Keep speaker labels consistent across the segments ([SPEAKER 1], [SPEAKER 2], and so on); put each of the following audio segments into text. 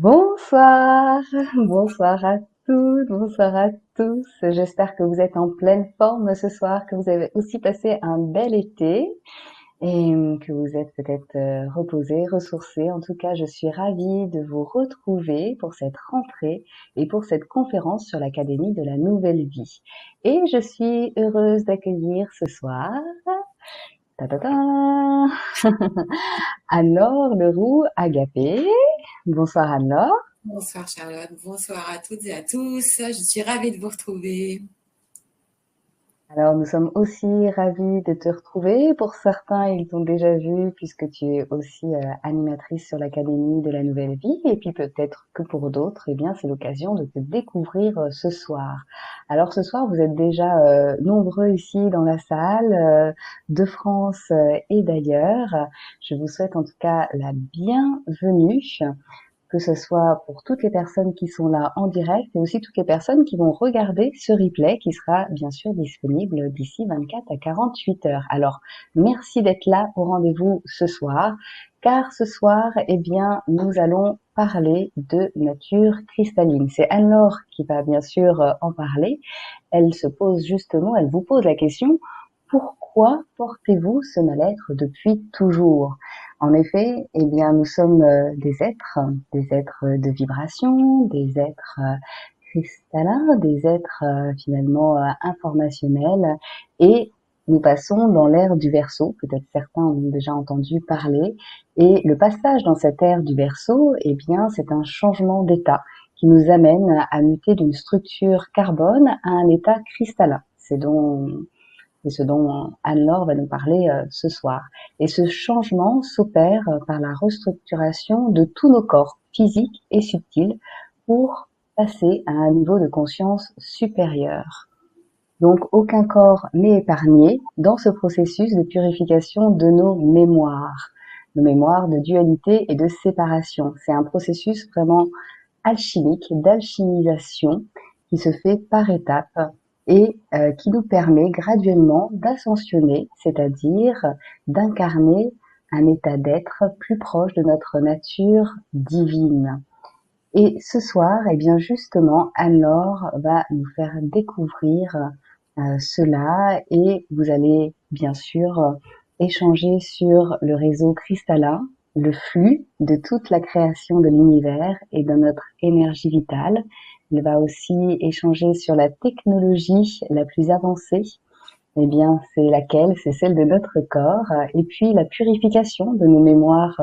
[SPEAKER 1] Bonsoir, bonsoir à toutes, bonsoir à tous. J'espère que vous êtes en pleine forme ce soir, que vous avez aussi passé un bel été et que vous êtes peut-être reposés, ressourcés. En tout cas, je suis ravie de vous retrouver pour cette rentrée et pour cette conférence sur l'Académie de la Nouvelle Vie. Et je suis heureuse d'accueillir ce soir ta-ta-ta, Anne-Laure Leroux Agapé. Bonsoir Anne-Laure.
[SPEAKER 2] Bonsoir Charlotte, bonsoir à toutes et à tous. Je suis ravie de vous retrouver.
[SPEAKER 1] Alors, nous sommes aussi ravis de te retrouver. Pour certains, ils t'ont déjà vu puisque tu es aussi animatrice sur l'Académie de la Nouvelle Vie. Et puis peut-être que pour d'autres, eh bien, c'est l'occasion de te découvrir ce soir. Alors, ce soir, vous êtes déjà nombreux ici dans la salle de France et d'ailleurs. Je vous souhaite en tout cas la bienvenue, que ce soit pour toutes les personnes qui sont là en direct et aussi toutes les personnes qui vont regarder ce replay qui sera bien sûr disponible d'ici 24 à 48 heures. Alors, merci d'être là au rendez-vous ce soir, car ce soir, eh bien, nous allons parler de nature cristalline. C'est Anne-Laure qui va bien sûr en parler. Elle se pose justement, elle vous pose la question: pourquoi portez-vous ce mal-être depuis toujours? En effet, eh bien, nous sommes des êtres de vibration, des êtres cristallins, des êtres finalement informationnels, et nous passons dans l'ère du Verseau. Peut-être certains ont déjà entendu parler. Et le passage dans cette ère du Verseau, eh bien, c'est un changement d'état qui nous amène à muter d'une structure carbone à un état cristallin. C'est ce dont Anne-Laure va nous parler ce soir. Et ce changement s'opère par la restructuration de tous nos corps, physiques et subtils, pour passer à un niveau de conscience supérieur. Donc aucun corps n'est épargné dans ce processus de purification de nos mémoires de dualité et de séparation. C'est un processus vraiment alchimique, d'alchimisation, qui se fait par étapes et qui nous permet graduellement d'ascensionner, c'est-à-dire d'incarner un état d'être plus proche de notre nature divine. Et ce soir, eh bien justement, Anne-Laure va nous faire découvrir cela, et vous allez bien sûr échanger sur le réseau cristallin, le flux de toute la création de l'univers et de notre énergie vitale. Il va aussi échanger sur la technologie la plus avancée. Eh bien, c'est laquelle? C'est celle de notre corps, et puis la purification de nos mémoires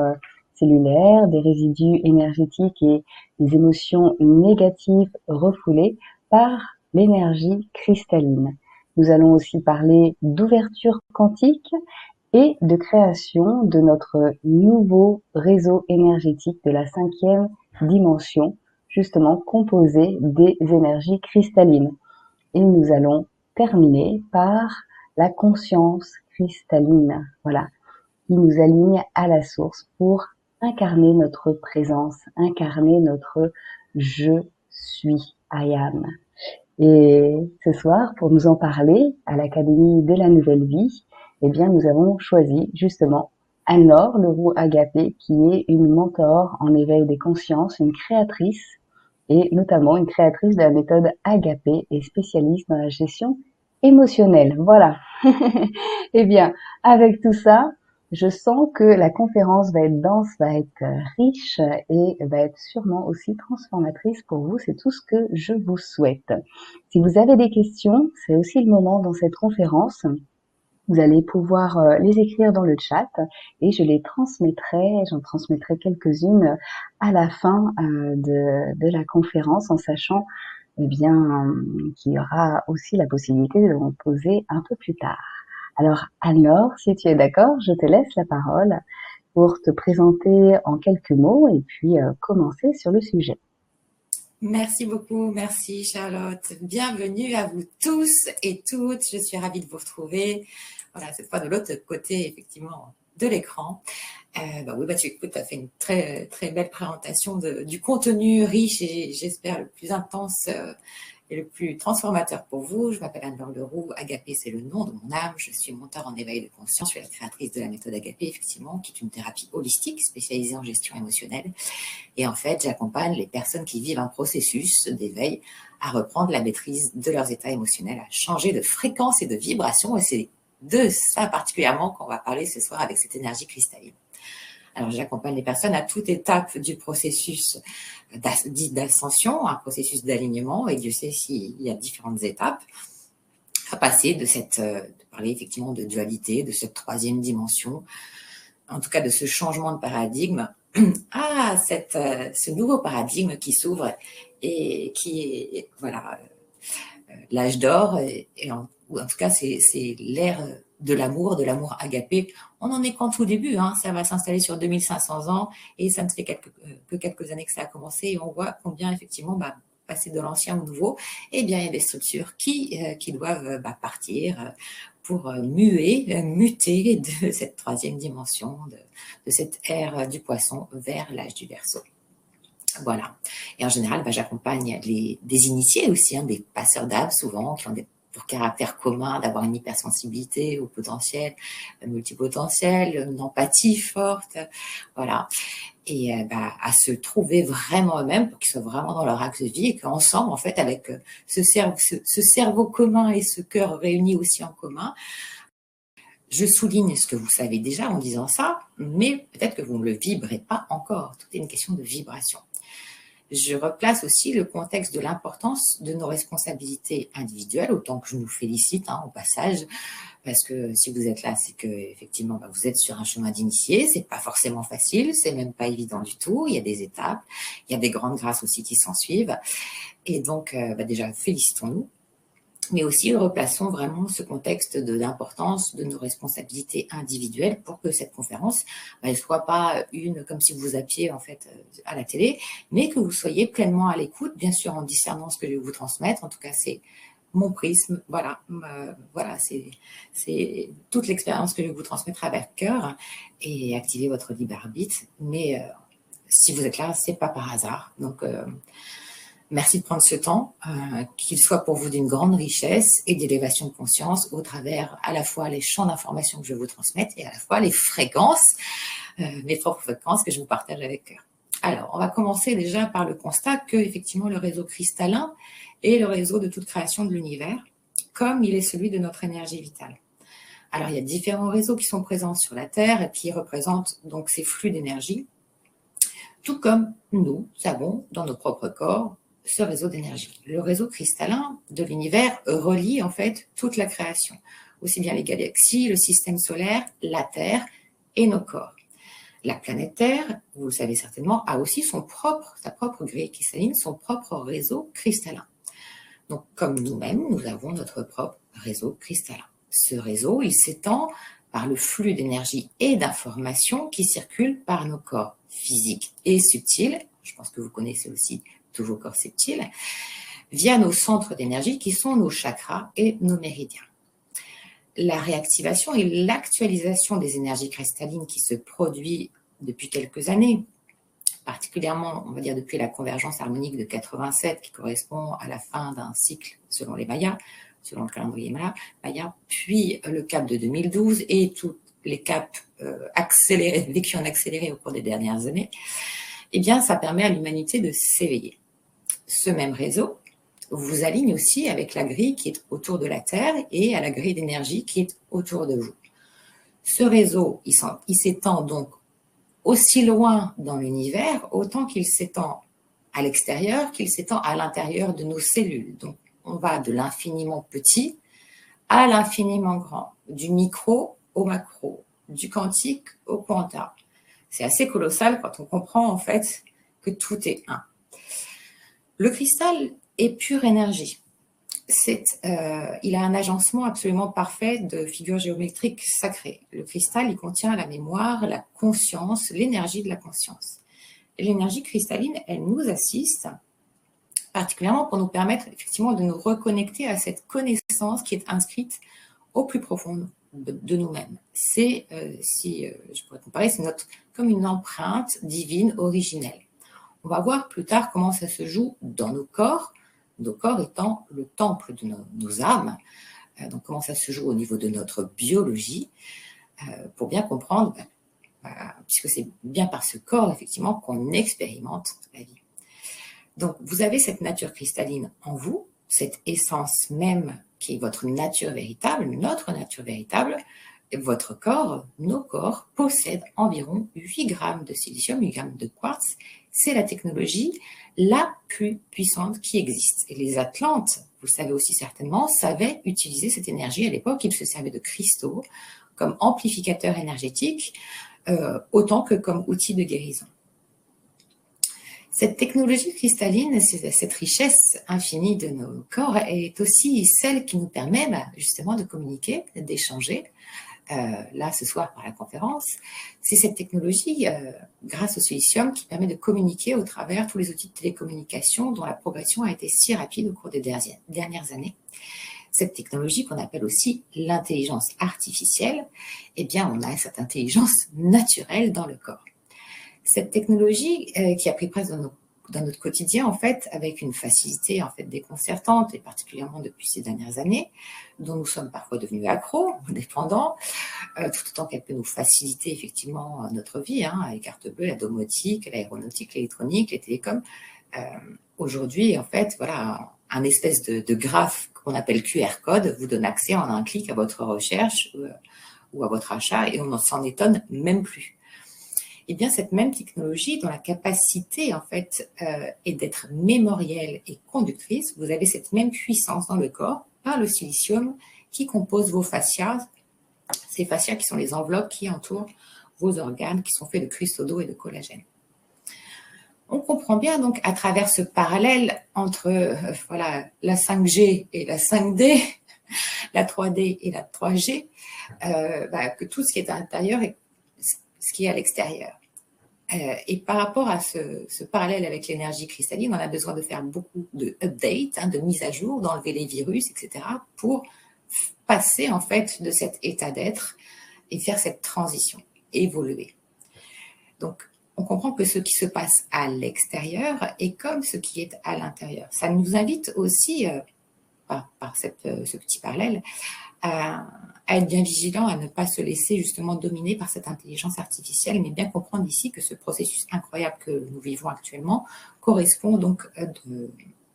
[SPEAKER 1] cellulaires, des résidus énergétiques et des émotions négatives refoulées par l'énergie cristalline. Nous allons aussi parler d'ouverture quantique et de création de notre nouveau réseau énergétique de la 5e dimension, justement composé des énergies cristallines. Et nous allons terminer par la conscience cristalline, voilà, qui nous aligne à la source pour incarner notre présence, incarner notre je suis, I am. Et ce soir, pour nous en parler à l'Académie de la Nouvelle Vie, eh bien, nous avons choisi justement Anne-Laure Leroux Agapé, qui est une mentor en éveil des consciences, une créatrice, et notamment une créatrice de la méthode Agapé et spécialiste dans la gestion émotionnelle. Voilà. Eh bien, avec tout ça, je sens que la conférence va être dense, va être riche et va être sûrement aussi transformatrice pour vous. C'est tout ce que je vous souhaite. Si vous avez des questions, c'est aussi le moment dans cette conférence. Vous allez pouvoir les écrire dans le chat et j'en transmettrai quelques-unes à la fin de la conférence, en sachant eh bien qu'il y aura aussi la possibilité de vous poser un peu plus tard. Alors Anne-Laure, si tu es d'accord, je te laisse la parole pour te présenter en quelques mots et puis commencer sur le sujet.
[SPEAKER 2] Merci beaucoup, merci Charlotte. Bienvenue à vous tous et toutes. Je suis ravie de vous retrouver. Voilà, cette fois de l'autre côté, effectivement, de l'écran. Oui, tu as fait une très, très belle présentation du contenu riche et j'espère le plus intense et le plus transformateur pour vous. Je m'appelle Anne-Laure Leroux. Agapé, c'est le nom de mon âme. Je suis mentor en éveil de conscience. Je suis la créatrice de la méthode Agapé, effectivement, qui est une thérapie holistique spécialisée en gestion émotionnelle. Et en fait, j'accompagne les personnes qui vivent un processus d'éveil à reprendre la maîtrise de leurs états émotionnels, à changer de fréquence et de vibration. Et c'est de ça particulièrement qu'on va parler ce soir avec cette énergie cristalline. Alors, j'accompagne les personnes à toute étape du processus dit d'ascension, un processus d'alignement, et Dieu sait s'il y a différentes étapes, à passer de parler effectivement de dualité, de cette troisième dimension, en tout cas de ce changement de paradigme, à ce nouveau paradigme qui s'ouvre et qui est, voilà, l'âge d'or, ou en tout cas, c'est l'ère de l'amour agapé. On n'en est qu'en tout début, hein. Ça va s'installer sur 2500 ans et ça ne fait que quelques années que ça a commencé et on voit combien, effectivement, passer de l'ancien au nouveau, eh bien, il y a des structures qui doivent partir pour muter de cette troisième dimension, de cette ère du poisson vers l'âge du Verseau. Voilà. Et en général, j'accompagne des initiés aussi, hein, des passeurs d'âme souvent, qui ont pour caractère commun d'avoir une hypersensibilité au potentiel, multipotentiel, une empathie forte, voilà. Et à se trouver vraiment eux-mêmes pour qu'ils soient vraiment dans leur axe de vie et qu'ensemble, en fait, avec ce cerveau commun et ce cœur réunis aussi en commun, je souligne ce que vous savez déjà en disant ça, mais peut-être que vous ne le vibrez pas encore. Tout est une question de vibration. Je replace aussi le contexte de l'importance de nos responsabilités individuelles, autant que je nous félicite au passage, parce que si vous êtes là, c'est que effectivement vous êtes sur un chemin d'initié. C'est pas forcément facile, c'est même pas évident du tout. Il y a des étapes, il y a des grandes grâces aussi qui s'en suivent, et donc déjà félicitons-nous. Mais aussi replaçons vraiment ce contexte de l'importance de nos responsabilités individuelles pour que cette conférence ne soit pas comme si vous zappiez en fait à la télé, mais que vous soyez pleinement à l'écoute, bien sûr en discernant ce que je vais vous transmettre. En tout cas, c'est mon prisme, voilà, c'est toute l'expérience que je vais vous transmettre avec cœur et activer votre libre arbitre. Mais si vous êtes là, c'est pas par hasard. Donc merci de prendre ce temps, qu'il soit pour vous d'une grande richesse et d'élévation de conscience au travers à la fois les champs d'information que je vais vous transmettre et à la fois les fréquences, mes propres fréquences que je vous partage avec cœur. Alors, on va commencer déjà par le constat que, effectivement, le réseau cristallin est le réseau de toute création de l'univers, comme il est celui de notre énergie vitale. Alors, il y a différents réseaux qui sont présents sur la Terre et qui représentent donc ces flux d'énergie, tout comme nous avons dans nos propres corps ce réseau d'énergie. Le réseau cristallin de l'univers relie en fait toute la création, aussi bien les galaxies, le système solaire, la Terre et nos corps. La planète Terre, vous le savez certainement, a aussi sa propre grille cristalline, son propre réseau cristallin. Donc, comme nous-mêmes, nous avons notre propre réseau cristallin. Ce réseau, il s'étend par le flux d'énergie et d'informations qui circulent par nos corps physiques et subtils. Je pense que vous connaissez aussi tous vos corps subtils, via nos centres d'énergie qui sont nos chakras et nos méridiens. La réactivation et l'actualisation des énergies cristallines qui se produit depuis quelques années, particulièrement, on va dire, depuis la convergence harmonique de 87, qui correspond à la fin d'un cycle selon les Mayas, selon le calendrier Maya, puis le cap de 2012 et tous les caps vécus en accéléré au cours des dernières années, eh bien, ça permet à l'humanité de s'éveiller. Ce même réseau vous aligne aussi avec la grille qui est autour de la Terre et à la grille d'énergie qui est autour de vous. Ce réseau, il s'étend donc aussi loin dans l'univers, autant qu'il s'étend à l'extérieur, qu'il s'étend à l'intérieur de nos cellules. Donc, on va de l'infiniment petit à l'infiniment grand, du micro au macro, du quantique au quanta. C'est assez colossal quand on comprend en fait que tout est un. Le cristal est pure énergie. Il a un agencement absolument parfait de figures géométriques sacrées. Le cristal, il contient la mémoire, la conscience, l'énergie de la conscience. Et l'énergie cristalline, elle nous assiste, particulièrement pour nous permettre effectivement de nous reconnecter à cette connaissance qui est inscrite au plus profond de nous-mêmes. Si je pourrais comparer, c'est comme une empreinte divine originelle. On va voir plus tard comment ça se joue dans nos corps, nos corps étant le temple de nos âmes. Donc, comment ça se joue au niveau de notre biologie, pour bien comprendre, puisque c'est bien par ce corps, effectivement, qu'on expérimente la vie. Donc, vous avez cette nature cristalline en vous, cette essence même qui est votre nature véritable, notre nature véritable. Votre corps, nos corps, possèdent environ 8 grammes de silicium, 8 grammes de quartz. C'est la technologie la plus puissante qui existe. Et les Atlantes, vous le savez aussi certainement, savaient utiliser cette énergie à l'époque. Ils se servaient de cristaux comme amplificateurs énergétiques, autant que comme outil de guérison. Cette technologie cristalline, cette richesse infinie de nos corps est aussi celle qui nous permet justement de communiquer, d'échanger. Là, ce soir, par la conférence, c'est cette technologie, grâce au silicium, qui permet de communiquer au travers tous les outils de télécommunication dont la progression a été si rapide au cours des dernières années. Cette technologie qu'on appelle aussi l'intelligence artificielle, eh bien, on a cette intelligence naturelle dans le corps. Cette technologie qui a pris place dans notre quotidien, en fait, avec une facilité en fait déconcertante, et particulièrement depuis ces dernières années, dont nous sommes parfois devenus accros, dépendants, tout autant qu'elle peut nous faciliter effectivement notre vie, les cartes bleues, la domotique, l'aéronautique, l'électronique, les télécoms. Aujourd'hui, en fait, voilà, un espèce de graphe qu'on appelle QR code vous donne accès en un clic à votre recherche ou à votre achat, et on ne s'en étonne même plus. Eh bien, cette même technologie, dont la capacité, en fait, est d'être mémorielle et conductrice, vous avez cette même puissance dans le corps par le silicium qui compose vos fascias, ces fascias qui sont les enveloppes qui entourent vos organes, qui sont faits de cristaux d'eau et de collagène. On comprend bien, donc, à travers ce parallèle entre voilà, la 5G et la 5D, la 3D et la 3G, que tout ce qui est à l'intérieur est ce qui est à l'extérieur. Et par rapport à ce parallèle avec l'énergie cristalline, on a besoin de faire beaucoup de updates, de mise à jour, d'enlever les virus, etc., pour passer en fait de cet état d'être et faire cette transition, évoluer. Donc, on comprend que ce qui se passe à l'extérieur est comme ce qui est à l'intérieur. Ça nous invite aussi, par ce petit parallèle, à être bien vigilant, à ne pas se laisser justement dominer par cette intelligence artificielle, mais bien comprendre ici que ce processus incroyable que nous vivons actuellement correspond donc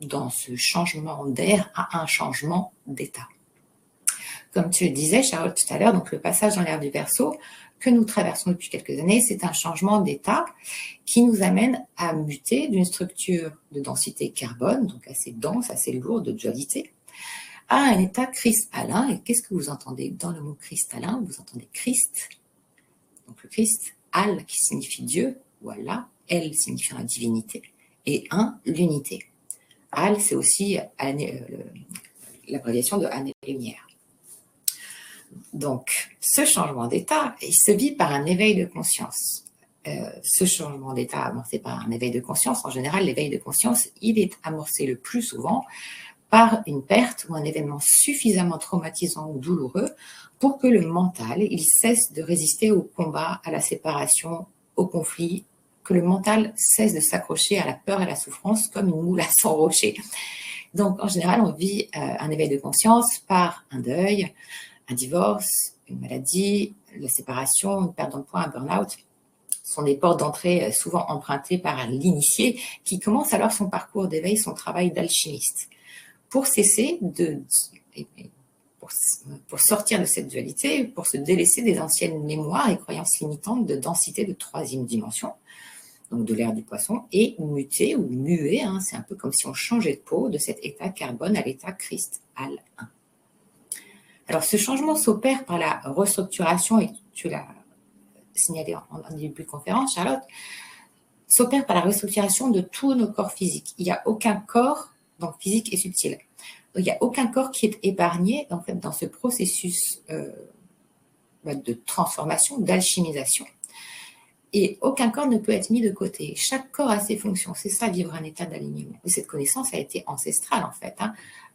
[SPEAKER 2] dans ce changement d'air à un changement d'état. Comme tu le disais, Charlotte, tout à l'heure, donc le passage dans l'ère du Verseau que nous traversons depuis quelques années, c'est un changement d'état qui nous amène à muter d'une structure de densité carbone, donc assez dense, assez lourde, de dualité, à un état cristallin. Et qu'est-ce que vous entendez dans le mot cristallin? Vous entendez Christ, donc le Christ, Al qui signifie Dieu, ou Allah, El signifiant la divinité, et un, l'unité. Al, c'est aussi l'abréviation de année-lumière. Donc, ce changement d'état, il se vit par un éveil de conscience. Ce changement d'état amorcé par un éveil de conscience, en général, l'éveil de conscience, il est amorcé le plus souvent par une perte ou un événement suffisamment traumatisant ou douloureux pour que le mental, il cesse de résister au combat, à la séparation, au conflit, que le mental cesse de s'accrocher à la peur et à la souffrance comme une moule à son rocher. Donc, en général, on vit un éveil de conscience par un deuil, un divorce, une maladie, la séparation, une perte d'emploi, un burn-out. Ce sont des portes d'entrée souvent empruntées par l'initié qui commence alors son parcours d'éveil, son travail d'alchimiste. Pour cesser pour sortir de cette dualité, pour se délaisser des anciennes mémoires et croyances limitantes de densité de troisième dimension, donc de l'ère du poisson, et muter ou muer, c'est un peu comme si on changeait de peau de cet état carbone à l'état cristal 1. Alors, ce changement s'opère par la restructuration, et tu l'as signalé en début de conférence, Charlotte, s'opère par la restructuration de tous nos corps physiques. Il n'y a aucun corps, donc physique et subtil, il n'y a aucun corps qui est épargné en fait, dans ce processus de transformation, d'alchimisation. Et aucun corps ne peut être mis de côté. Chaque corps a ses fonctions. C'est ça, vivre un état d'alignement. Et cette connaissance a été ancestrale, en fait.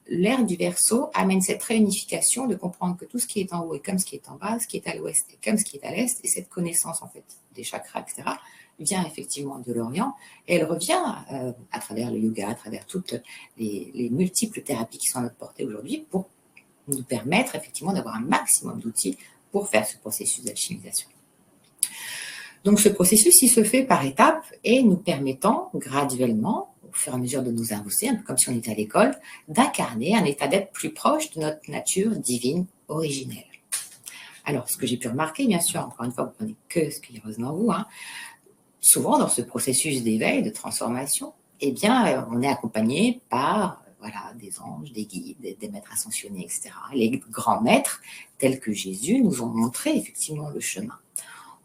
[SPEAKER 2] L'ère du Verseau amène cette réunification de comprendre que tout ce qui est en haut est comme ce qui est en bas, ce qui est à l'ouest est comme ce qui est à l'est, et cette connaissance en fait des chakras, etc., vient effectivement de l'Orient et elle revient à travers le yoga, à travers toutes les multiples thérapies qui sont à notre portée aujourd'hui pour nous permettre effectivement d'avoir un maximum d'outils pour faire ce processus d'alchimisation. Donc ce processus, il se fait par étapes et nous permettant graduellement, au fur et à mesure de nos avancées, un peu comme si on était à l'école, d'incarner un état d'être plus proche de notre nature divine originelle. Alors, ce que j'ai pu remarquer, bien sûr, encore une fois, vous prenez que ce qui résonne en vous, hein, souvent dans ce processus d'éveil, de transformation, eh bien, on est accompagné par voilà, des anges, des guides, des maîtres ascensionnés, etc. Les grands maîtres, tels que Jésus, nous ont montré effectivement le chemin.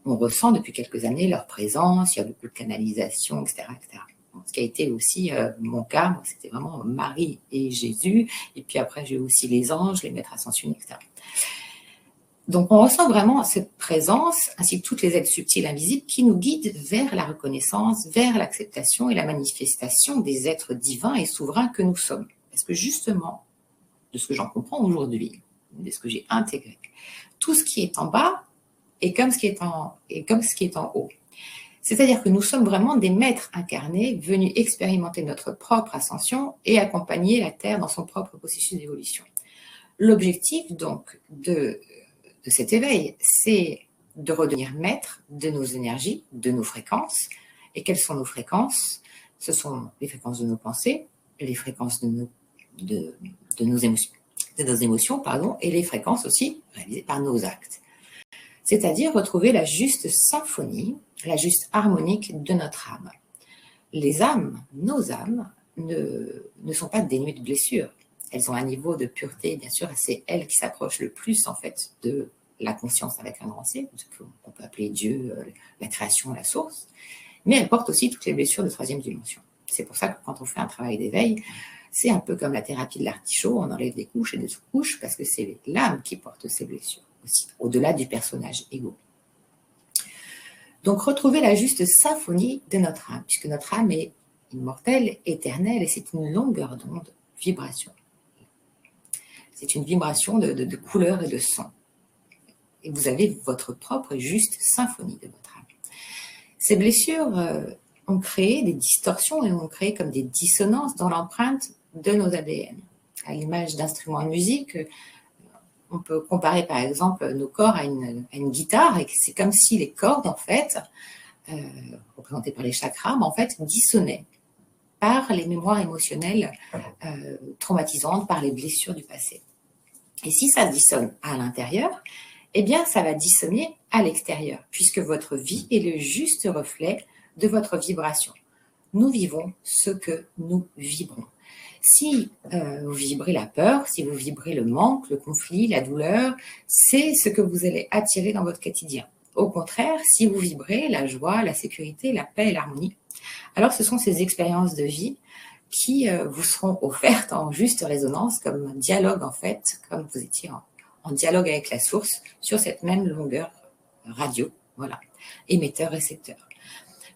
[SPEAKER 2] On ressent depuis quelques années leur présence, il y a beaucoup de canalisation, etc. etc. Bon, ce qui a été aussi mon cas, moi, c'était vraiment Marie et Jésus, et puis après j'ai aussi les anges, les maîtres ascensionnés, etc. Donc on ressent vraiment cette présence, ainsi que toutes les aides subtiles invisibles qui nous guident vers la reconnaissance, vers l'acceptation et la manifestation des êtres divins et souverains que nous sommes. Parce que justement, de ce que j'en comprends aujourd'hui, de ce que j'ai intégré, tout ce qui est en bas est comme ce qui est en haut. C'est-à-dire que nous sommes vraiment des maîtres incarnés venus expérimenter notre propre ascension et accompagner la Terre dans son propre processus d'évolution. L'objectif donc de cet éveil, c'est de redevenir maître de nos énergies, de nos fréquences. Et quelles sont nos fréquences? Ce sont les fréquences de nos pensées, les fréquences de nos émotions, pardon, et les fréquences aussi réalisées par nos actes. C'est-à-dire retrouver la juste symphonie, la juste harmonique de notre âme. Les âmes, nos âmes, ne sont pas dénuées de blessures. Elles ont un niveau de pureté, bien sûr, c'est elles qui s'approchent le plus, en fait, de la conscience avec un grand C, qu'on peut appeler Dieu, la création, la source, mais elles portent aussi toutes les blessures de troisième dimension. C'est pour ça que quand on fait un travail d'éveil, c'est un peu comme la thérapie de l'artichaut, on enlève des couches et des sous-couches, parce que c'est l'âme qui porte ces blessures aussi, au-delà du personnage égo. Donc, retrouver la juste symphonie de notre âme, puisque notre âme est immortelle, éternelle, et c'est une longueur d'onde, vibration. C'est une vibration de couleurs et de sons. Et vous avez votre propre juste symphonie de votre âme. Ces blessures ont créé des distorsions et ont créé comme des dissonances dans l'empreinte de nos ADN. À l'image d'instruments de musique, on peut comparer par exemple nos corps à une guitare, et c'est comme si les cordes, en fait, représentées par les chakras, en fait, dissonnaient par les mémoires émotionnelles traumatisantes, par les blessures du passé. Et si ça dissonne à l'intérieur, eh bien, ça va dissonner à l'extérieur, puisque votre vie est le juste reflet de votre vibration. Nous vivons ce que nous vibrons. Si vous vibrez la peur, si vous vibrez le manque, le conflit, la douleur, c'est ce que vous allez attirer dans votre quotidien. Au contraire, si vous vibrez la joie, la sécurité, la paix et l'harmonie, alors ce sont ces expériences de vie qui vous seront offertes en juste résonance, comme un dialogue en fait, comme vous étiez en dialogue avec la source sur cette même longueur radio, voilà, émetteur-récepteur.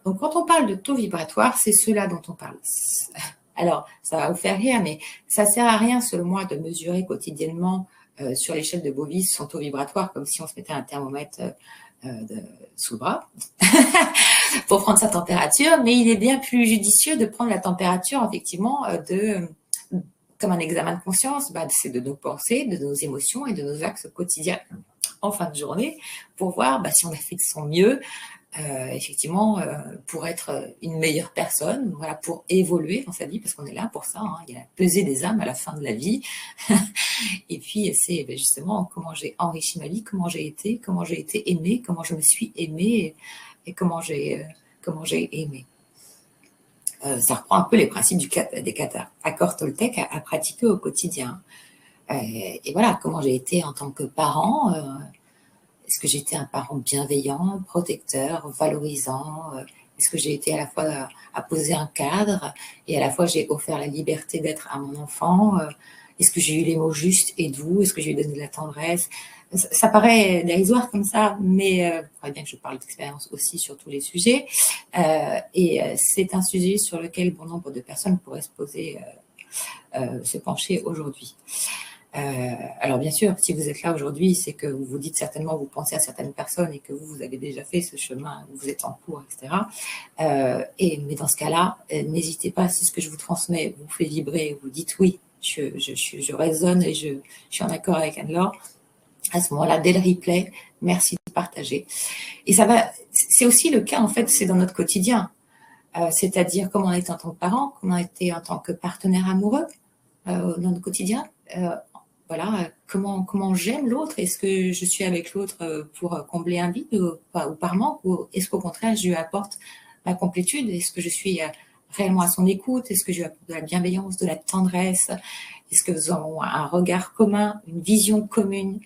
[SPEAKER 2] Donc quand on parle de taux vibratoire, c'est cela dont on parle. Alors, ça va vous faire rire, mais ça ne sert à rien, selon moi, de mesurer quotidiennement sur l'échelle de Bovis son taux vibratoire, comme si on se mettait un thermomètre sous le bras pour prendre sa température, mais il est bien plus judicieux de prendre la température, effectivement, comme un examen de conscience, c'est de nos pensées, de nos émotions et de nos actes quotidiens en fin de journée, pour voir si on a fait de son mieux, effectivement, pour être une meilleure personne, voilà, pour évoluer dans sa vie, parce qu'on est là pour ça, hein, il y a la pesée des âmes à la fin de la vie, et puis c'est justement comment j'ai enrichi ma vie, comment j'ai été aimée, comment je me suis aimée, et comment j'ai aimé. Ça reprend un peu les principes des accords Toltec à pratiquer au quotidien. Et voilà, comment j'ai été en tant que parent. Est-ce que j'étais un parent bienveillant, protecteur, valorisant? Est-ce que j'ai été à la fois à poser un cadre et à la fois j'ai offert la liberté d'être à mon enfant? Est-ce que j'ai eu les mots justes et doux? Est-ce que j'ai eu donné de la tendresse? Ça paraît dérisoire comme ça, mais il faudrait bien que je parle d'expérience aussi sur tous les sujets. Et c'est un sujet sur lequel bon nombre de personnes pourraient se pencher aujourd'hui. Alors bien sûr, si vous êtes là aujourd'hui, c'est que vous vous dites certainement, vous pensez à certaines personnes et que vous avez déjà fait ce chemin, vous êtes en cours, etc. Mais dans ce cas-là, n'hésitez pas, si ce que je vous transmets vous fait vibrer, vous dites oui, je résonne et je suis en accord avec Anne-Laure. À ce moment-là, dès le replay, merci de partager. Et ça va, c'est aussi le cas, en fait, c'est dans notre quotidien. C'est-à-dire comment on est en tant que parent, comment on était en tant que partenaire amoureux dans notre quotidien. Voilà, comment j'aime l'autre. Est-ce que je suis avec l'autre pour combler un vide ou par manque, ou est-ce qu'au contraire, je lui apporte ma complétude? Est-ce que je suis réellement à son écoute? Est-ce que je lui apporte de la bienveillance, de la tendresse? Est-ce que nous avons un regard commun, une vision commune?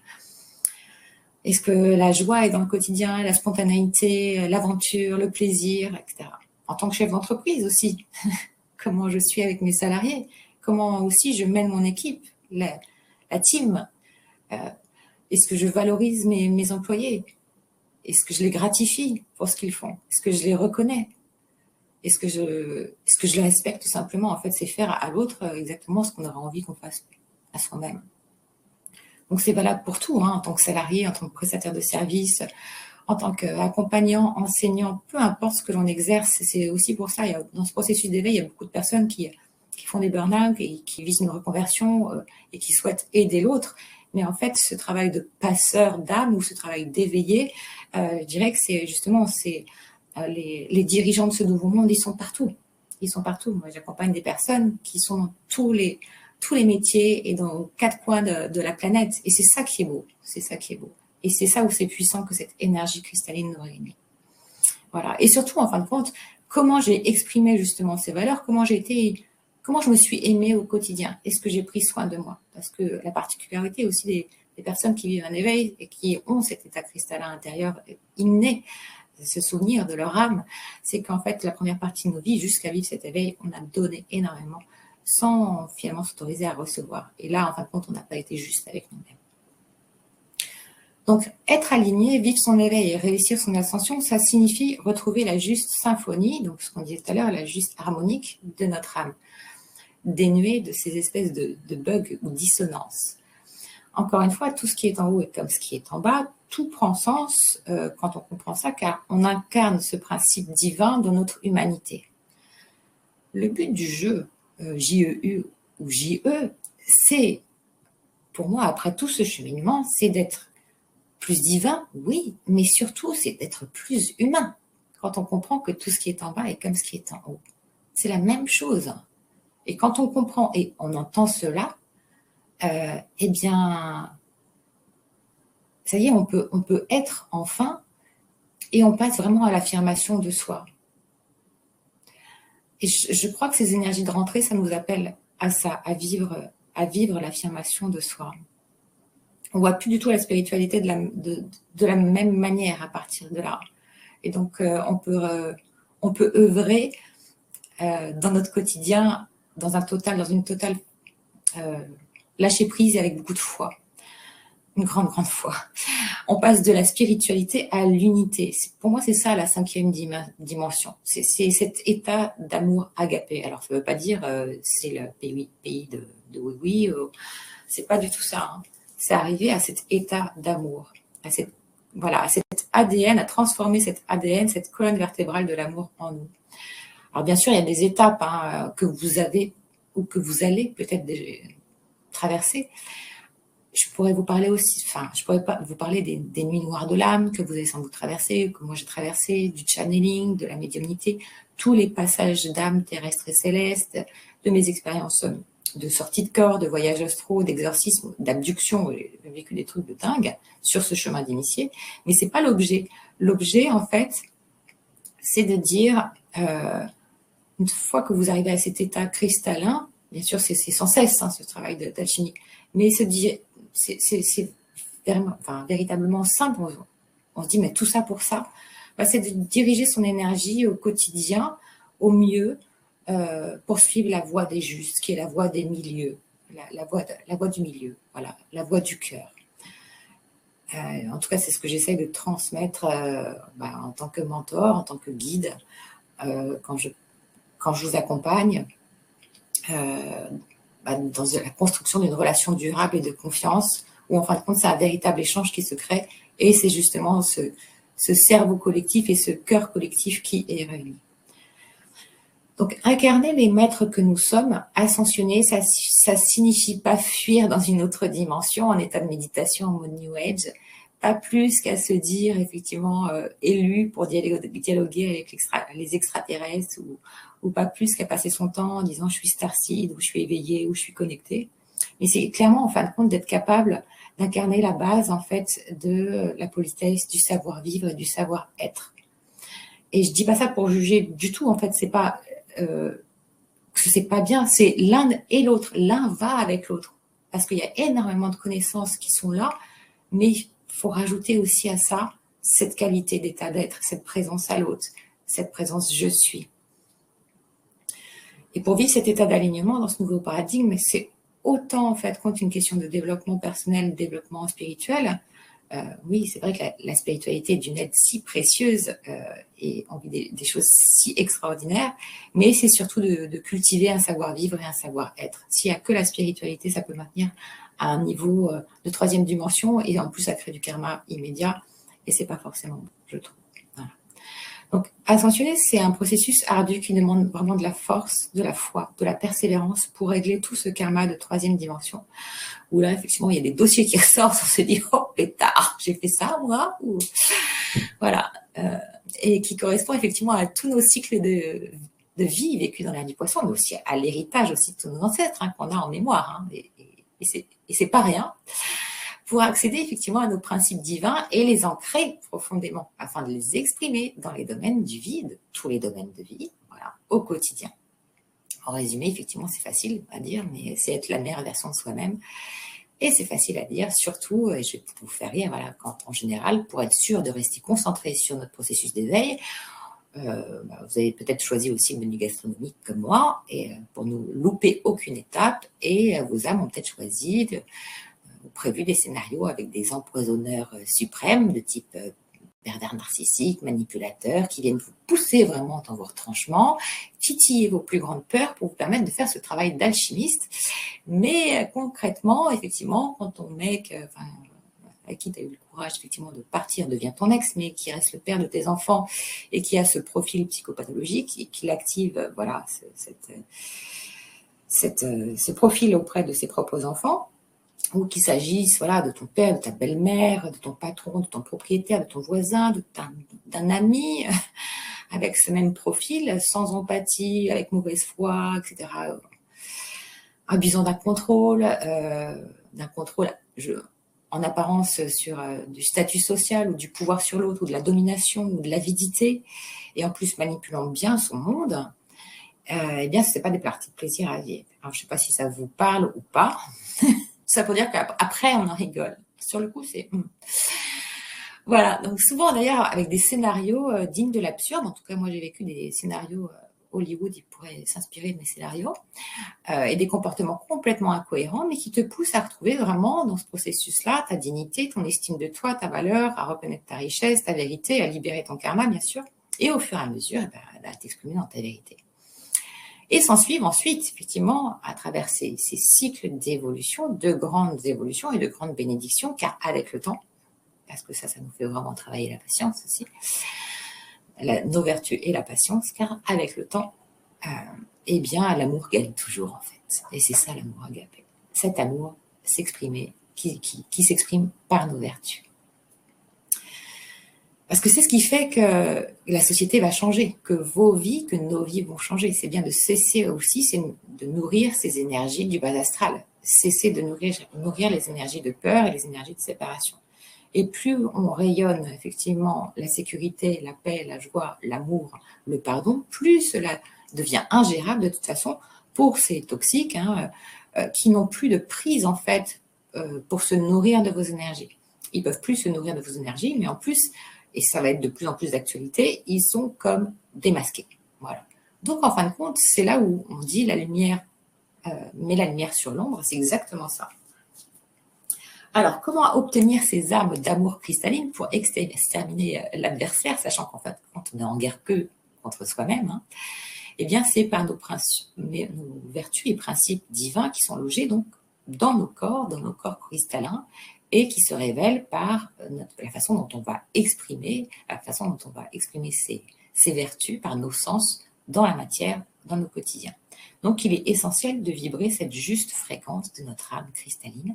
[SPEAKER 2] Est-ce que la joie est dans le quotidien, la spontanéité, l'aventure, le plaisir, etc. En tant que chef d'entreprise aussi, comment je suis avec mes salariés, comment aussi je mène mon équipe, la team. Est-ce que je valorise mes employés? Est-ce que je les gratifie pour ce qu'ils font? Est-ce que je les reconnais? Est-ce que je les respecte tout simplement? En fait, c'est faire à l'autre exactement ce qu'on aurait envie qu'on fasse à soi-même. Donc c'est valable pour tout, hein, en tant que salarié, en tant que prestataire de service, en tant qu'accompagnant, enseignant, peu importe ce que l'on exerce. C'est aussi pour ça, dans ce processus d'éveil, il y a beaucoup de personnes qui font des burn-out et qui visent une reconversion et qui souhaitent aider l'autre. Mais en fait, ce travail de passeur d'âme ou ce travail d'éveillé, je dirais que c'est justement les dirigeants de ce nouveau monde, ils sont partout. Ils sont partout. Moi, j'accompagne des personnes qui sont dans tous les métiers et dans 4 coins de la planète. Et c'est ça qui est beau. C'est ça qui est beau. Et c'est ça où c'est puissant que cette énergie cristalline nous réunit. Voilà. Et surtout, en fin de compte, comment j'ai exprimé justement ces valeurs, comment je me suis aimée au quotidien. Est-ce que j'ai pris soin de moi? Parce que la particularité aussi des personnes qui vivent un éveil et qui ont cet état cristallin intérieur inné, ce souvenir de leur âme, c'est qu'en fait, la première partie de nos vies, jusqu'à vivre cet éveil, on a donné énormément sans finalement s'autoriser à recevoir. Et là, en fin de compte, on n'a pas été juste avec nous-mêmes. Donc, être aligné, vivre son éveil et réussir son ascension, ça signifie retrouver la juste symphonie, donc ce qu'on disait tout à l'heure, la juste harmonique de notre âme, dénuée de ces espèces de bugs ou dissonances. Encore une fois, tout ce qui est en haut est comme ce qui est en bas, tout prend sens quand on comprend ça, car on incarne ce principe divin dans notre humanité. Le but du jeu, JEU ou JE, c'est, pour moi, après tout ce cheminement, c'est d'être plus divin, oui, mais surtout, c'est d'être plus humain, quand on comprend que tout ce qui est en bas est comme ce qui est en haut. C'est la même chose. Et quand on comprend et on entend cela, eh bien, ça y est, on peut être enfin, et on passe vraiment à l'affirmation de soi. Et je crois que ces énergies de rentrée, ça nous appelle à ça, à vivre l'affirmation de soi. On voit plus du tout la spiritualité de la même manière à partir de là. Et donc, on peut œuvrer dans notre quotidien dans une totale lâcher prise avec beaucoup de foi. Une grande, grande foi. On passe de la spiritualité à l'unité. Pour moi, c'est ça la 5e dimension. C'est cet état d'amour agapé. Alors, ça ne veut pas dire c'est le pays de oui, c'est pas du tout ça. Hein. C'est arriver à cet état d'amour, à cet ADN, à transformer cet ADN, cette colonne vertébrale de l'amour en nous. Alors, bien sûr, il y a des étapes que vous avez ou que vous allez peut-être traverser. Je pourrais vous parler aussi, je pourrais pas vous parler des nuits noires de l'âme que vous avez sans doute traversées, que moi j'ai traversé, du channeling, de la médiumnité, tous les passages d'âme terrestre et céleste, de mes expériences de sortie de corps, de voyages astraux, d'exorcisme, d'abduction. J'ai vécu des trucs de dingue sur ce chemin d'initié, mais c'est pas l'objet. L'objet, en fait, c'est de dire, une fois que vous arrivez à cet état cristallin, bien sûr, c'est sans cesse ce travail d'alchimie, mais c'est véritablement simple. On se dit, mais tout ça pour ça, c'est de diriger son énergie au quotidien, au mieux, pour suivre la voie des justes, qui est la voie des milieux, la voie du milieu, voilà, la voie du cœur. En tout cas, c'est ce que j'essaie de transmettre en tant que mentor, en tant que guide, quand je vous accompagne dans la construction d'une relation durable et de confiance, où en fin de compte, c'est un véritable échange qui se crée, et c'est justement ce cerveau collectif et ce cœur collectif qui est réuni. Donc, incarner les maîtres que nous sommes, ascensionner, ça signifie pas fuir dans une autre dimension en état de méditation en mode New Age, pas plus qu'à se dire effectivement élu pour dialoguer avec les extraterrestres, ou pas plus qu'à passer son temps en disant je suis starseed, ou je suis éveillé, ou je suis connecté. Mais c'est clairement en fin de compte d'être capable d'incarner la base en fait de la politesse, du savoir-vivre et du savoir-être. Et je dis pas ça pour juger du tout, en fait, c'est pas c'est pas bien, c'est l'un et l'autre, l'un va avec l'autre, parce qu'il y a énormément de connaissances qui sont là, mais il faut rajouter aussi à ça cette qualité d'état d'être, cette présence à l'autre, cette présence je suis. Et pour vivre cet état d'alignement dans ce nouveau paradigme, c'est autant en fait compte une question de développement personnel, développement spirituel. Oui, c'est vrai que la spiritualité est d'une aide si précieuse et on vit des choses si extraordinaires, mais c'est surtout de cultiver un savoir-vivre et un savoir-être. S'il n'y a que la spiritualité, ça peut maintenir à un niveau de 3e dimension, et en plus ça crée du karma immédiat, et c'est pas forcément bon, je trouve. Voilà. Donc, ascensionner, c'est un processus ardu qui demande vraiment de la force, de la foi, de la persévérance pour régler tout ce karma de 3e dimension, où là, effectivement, il y a des dossiers qui ressortent, on se dit, oh, pétard, j'ai fait ça, moi, ou... Voilà. Et qui correspond effectivement à tous nos cycles de vie vécus dans l'ère du poisson, mais aussi à l'héritage aussi de tous nos ancêtres qu'on a en mémoire. Et c'est pas rien. Pour accéder effectivement à nos principes divins et les ancrer profondément, afin de les exprimer dans les domaines du vide, tous les domaines de vie, voilà, au quotidien. En résumé, effectivement, c'est facile à dire, mais c'est être la meilleure version de soi-même. Et c'est facile à dire, surtout, et je vais vous faire rire, voilà, quand en général, pour être sûr de rester concentré sur notre processus d'éveil, vous avez peut-être choisi aussi le menu gastronomique comme moi, et pour ne louper aucune étape, et vos âmes ont peut-être choisi ou prévu des scénarios avec des empoisonneurs suprêmes de type pervers narcissiques, manipulateurs, qui viennent vous pousser vraiment dans vos retranchements, titiller vos plus grandes peurs pour vous permettre de faire ce travail d'alchimiste. Mais concrètement, effectivement, quand ton mec, avec qui tu as eu le courage effectivement de partir, devient ton ex, mais qui reste le père de tes enfants et qui a ce profil psychopathologique et qui l'active, voilà, ce profil auprès de ses propres enfants, ou qu'il s'agisse voilà, de ton père, de ta belle-mère, de ton patron, de ton propriétaire, de ton voisin, d'un ami, avec ce même profil, sans empathie, avec mauvaise foi, etc., abusant d'un contrôle en apparence sur du statut social ou du pouvoir sur l'autre, ou de la domination ou de l'avidité, et en plus manipulant bien son monde, eh bien, ce n'est pas des parties de plaisir à vivre. Alors, je ne sais pas si ça vous parle ou pas. Ça pour dire qu'après, on en rigole. Sur le coup, c'est... Voilà, donc souvent d'ailleurs avec des scénarios dignes de l'absurde. En tout cas, moi j'ai vécu des scénarios Hollywood, ils pourraient s'inspirer de mes scénarios, et des comportements complètement incohérents, mais qui te poussent à retrouver vraiment dans ce processus-là ta dignité, ton estime de toi, ta valeur, à reconnaître ta richesse, ta vérité, à libérer ton karma, bien sûr, et au fur et à mesure, à t'exprimer dans ta vérité. Et s'en suivent ensuite, effectivement, à travers ces cycles d'évolution, de grandes évolutions et de grandes bénédictions, car avec le temps, parce que ça nous fait vraiment travailler la patience aussi, nos vertus et la patience, car avec le temps, eh bien, l'amour gagne toujours, en fait. Et c'est ça l'amour agapé. Cet amour s'exprimer, qui s'exprime par nos vertus. Parce que c'est ce qui fait que la société va changer, que vos vies, que nos vies vont changer. C'est bien de cesser aussi, c'est de nourrir ces énergies du bas astral. Cesser de nourrir les énergies de peur et les énergies de séparation. Et plus on rayonne effectivement la sécurité, la paix, la joie, l'amour, le pardon, plus cela devient ingérable de toute façon pour ces toxiques qui n'ont plus de prise en fait pour se nourrir de vos énergies. Ils peuvent plus se nourrir de vos énergies, mais en plus, et ça va être de plus en plus d'actualité, ils sont comme démasqués. Voilà. Donc en fin de compte, c'est là où on dit la lumière met la lumière sur l'ombre, c'est exactement ça. Alors, comment obtenir ces armes d'amour cristalline pour exterminer l'adversaire, sachant qu'en fait, quand on est en guerre que contre soi-même, eh bien, c'est par nos vertus et principes divins qui sont logés donc dans nos corps cristallins, et qui se révèlent par la façon dont on va exprimer, ces vertus par nos sens dans la matière, dans nos quotidiens. Donc, il est essentiel de vibrer cette juste fréquence de notre âme cristalline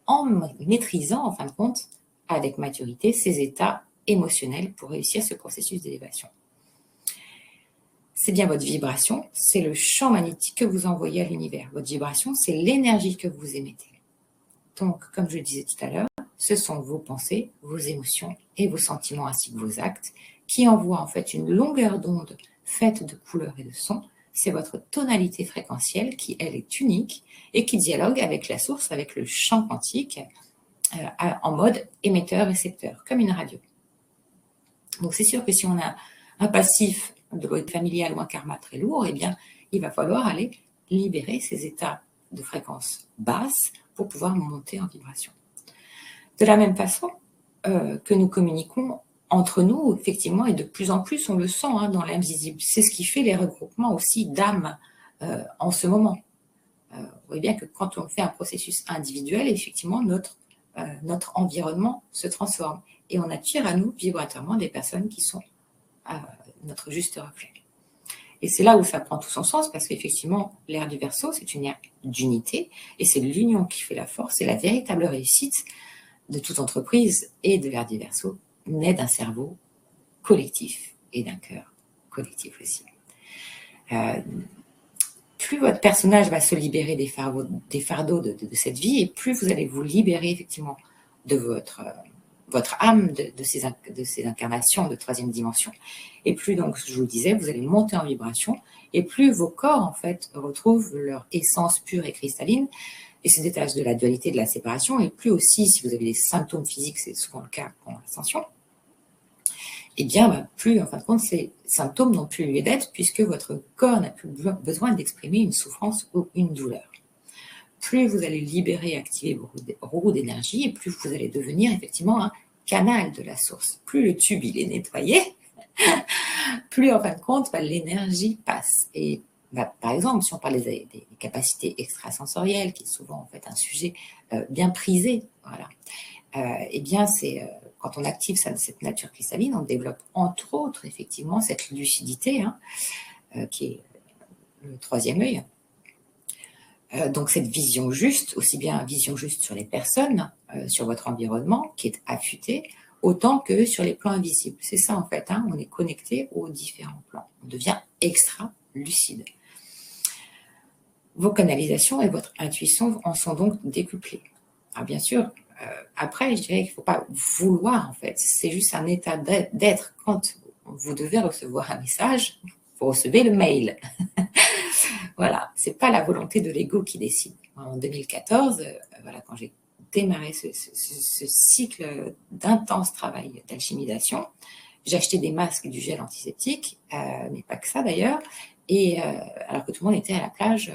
[SPEAKER 2] en maîtrisant, en fin de compte, avec maturité, ces états émotionnels pour réussir ce processus d'élévation. C'est bien votre vibration, c'est le champ magnétique que vous envoyez à l'univers. Votre vibration, c'est l'énergie que vous émettez. Donc, comme je le disais tout à l'heure, ce sont vos pensées, vos émotions et vos sentiments ainsi que vos actes qui envoient en fait une longueur d'onde faite de couleurs et de sons. C'est votre tonalité fréquentielle qui, elle, est unique et qui dialogue avec la source, avec le champ quantique en mode émetteur-récepteur, comme une radio. Donc, c'est sûr que si on a un passif de votre familial ou un karma très lourd, eh bien, il va falloir aller libérer ces états de fréquence basse pour pouvoir monter en vibration. De la même façon que nous communiquons entre nous, effectivement, et de plus en plus, on le sent dans l'invisible. C'est ce qui fait les regroupements aussi d'âmes en ce moment. Vous voyez bien que quand on fait un processus individuel, effectivement, notre environnement se transforme et on attire à nous vibratoirement des personnes qui sont notre juste reflet. Et c'est là où ça prend tout son sens, parce qu'effectivement, l'ère du Verseau, c'est une ère d'unité, et c'est l'union qui fait la force, et la véritable réussite de toute entreprise et de l'ère du Verseau naît d'un cerveau collectif et d'un cœur collectif aussi. Plus votre personnage va se libérer des fardeaux de cette vie, et plus vous allez vous libérer effectivement de votre âme, de ces incarnations de troisième dimension. Et plus, donc, je vous le disais, vous allez monter en vibration, et plus vos corps, en fait, retrouvent leur essence pure et cristalline, et se détachent de la dualité, de la séparation, et plus aussi, si vous avez des symptômes physiques, c'est souvent le cas pour l'ascension, et bien, plus, en fin de compte, ces symptômes n'ont plus lieu d'être, puisque votre corps n'a plus besoin d'exprimer une souffrance ou une douleur. Plus vous allez libérer et activer vos roues d'énergie, et plus vous allez devenir effectivement un canal de la source. Plus le tube il est nettoyé, plus en fin de compte l'énergie passe. Et par exemple, si on parle des capacités extrasensorielles, qui est souvent en fait un sujet bien prisé, voilà. Eh bien, c'est quand on active cette nature cristalline, on développe entre autres effectivement cette lucidité, qui est le troisième œil. Donc cette vision juste, aussi bien vision juste sur les personnes, sur votre environnement qui est affûté, autant que sur les plans invisibles. C'est ça en fait, on est connecté aux différents plans. On devient extra lucide. Vos canalisations et votre intuition en sont donc décuplées. Alors bien sûr, après je dirais qu'il ne faut pas vouloir en fait, c'est juste un état d'être. Quand vous devez recevoir un message, vous recevez le mail. Voilà, c'est pas la volonté de l'ego qui décide. En 2014, voilà, quand j'ai démarré ce cycle d'intense travail d'alchimisation, j'ai acheté des masques, du gel antiseptique, mais pas que ça d'ailleurs, et alors que tout le monde était à la plage,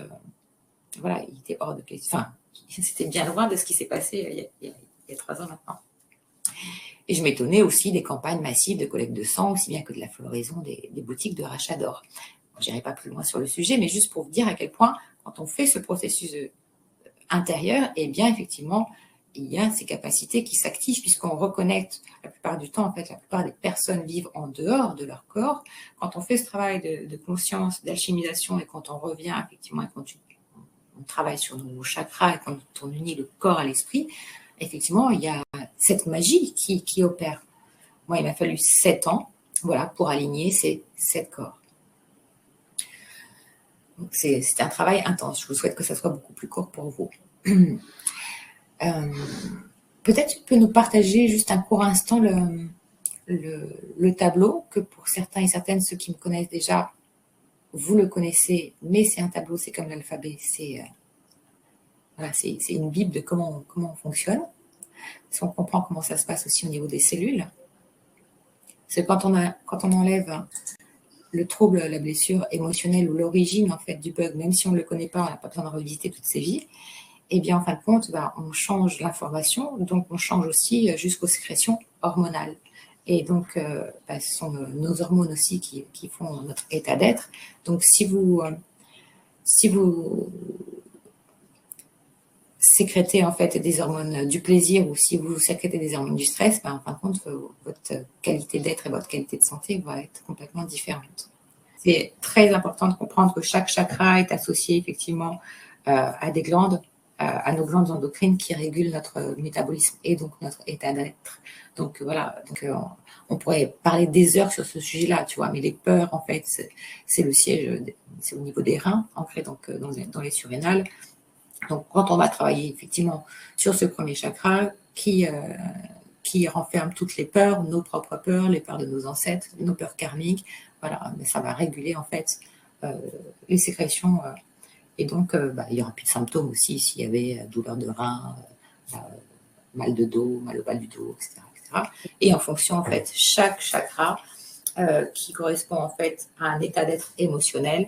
[SPEAKER 2] voilà, il était hors de question. Enfin, c'était bien loin de ce qui s'est passé il y a 3 ans maintenant. Et je m'étonnais aussi des campagnes massives de collecte de sang, aussi bien que de la floraison des boutiques de rachat d'or. Je n'irai pas plus loin sur le sujet, mais juste pour vous dire à quel point, quand on fait ce processus intérieur, eh bien, effectivement, il y a ces capacités qui s'activent puisqu'on reconnecte la plupart du temps, en fait, la plupart des personnes vivent en dehors de leur corps. Quand on fait ce travail de conscience, d'alchimisation et quand on revient, effectivement, et quand on travaille sur nos chakras et quand on unit le corps à l'esprit, effectivement, il y a cette magie qui opère. Moi, il m'a fallu 7 ans, voilà, pour aligner ces 7 corps. C'est un travail intense. Je vous souhaite que ça soit beaucoup plus court pour vous. Peut-être tu peux nous partager juste un court instant le tableau, que pour certains et certaines, ceux qui me connaissent déjà, vous le connaissez, mais c'est un tableau, c'est comme l'alphabet, c'est voilà, c'est une bible de comment on fonctionne. Si on comprend comment ça se passe aussi au niveau des cellules. C'est quand on enlève le trouble, la blessure émotionnelle ou l'origine en fait du bug, même si on ne le connaît pas, on n'a pas besoin de revisiter toutes ses vies, et bien en fin de compte, on change l'information, donc on change aussi jusqu'aux sécrétions hormonales. Et donc, ce sont nos hormones aussi qui font notre état d'être. Donc, si vous sécrétez en fait des hormones du plaisir ou si vous sécrétez des hormones du stress, en fin de compte, votre qualité d'être et votre qualité de santé va être complètement différente. C'est très important de comprendre que chaque chakra est associé effectivement à des glandes, à nos glandes endocrines qui régulent notre métabolisme et donc notre état d'être. Donc voilà, on pourrait parler des heures sur ce sujet-là, tu vois, mais les peurs, en fait, c'est le siège, c'est au niveau des reins, ancré donc dans les surrénales. Donc quand on va travailler effectivement sur ce premier chakra qui renferme toutes les peurs, nos propres peurs, les peurs de nos ancêtres, nos peurs karmiques, voilà, mais ça va réguler en fait les sécrétions et donc il y aura plus de symptômes aussi s'il y avait douleur de rein, mal de dos, mal au bas du dos, etc., etc. Et en fonction en fait chaque chakra qui correspond en fait à un état d'être émotionnel.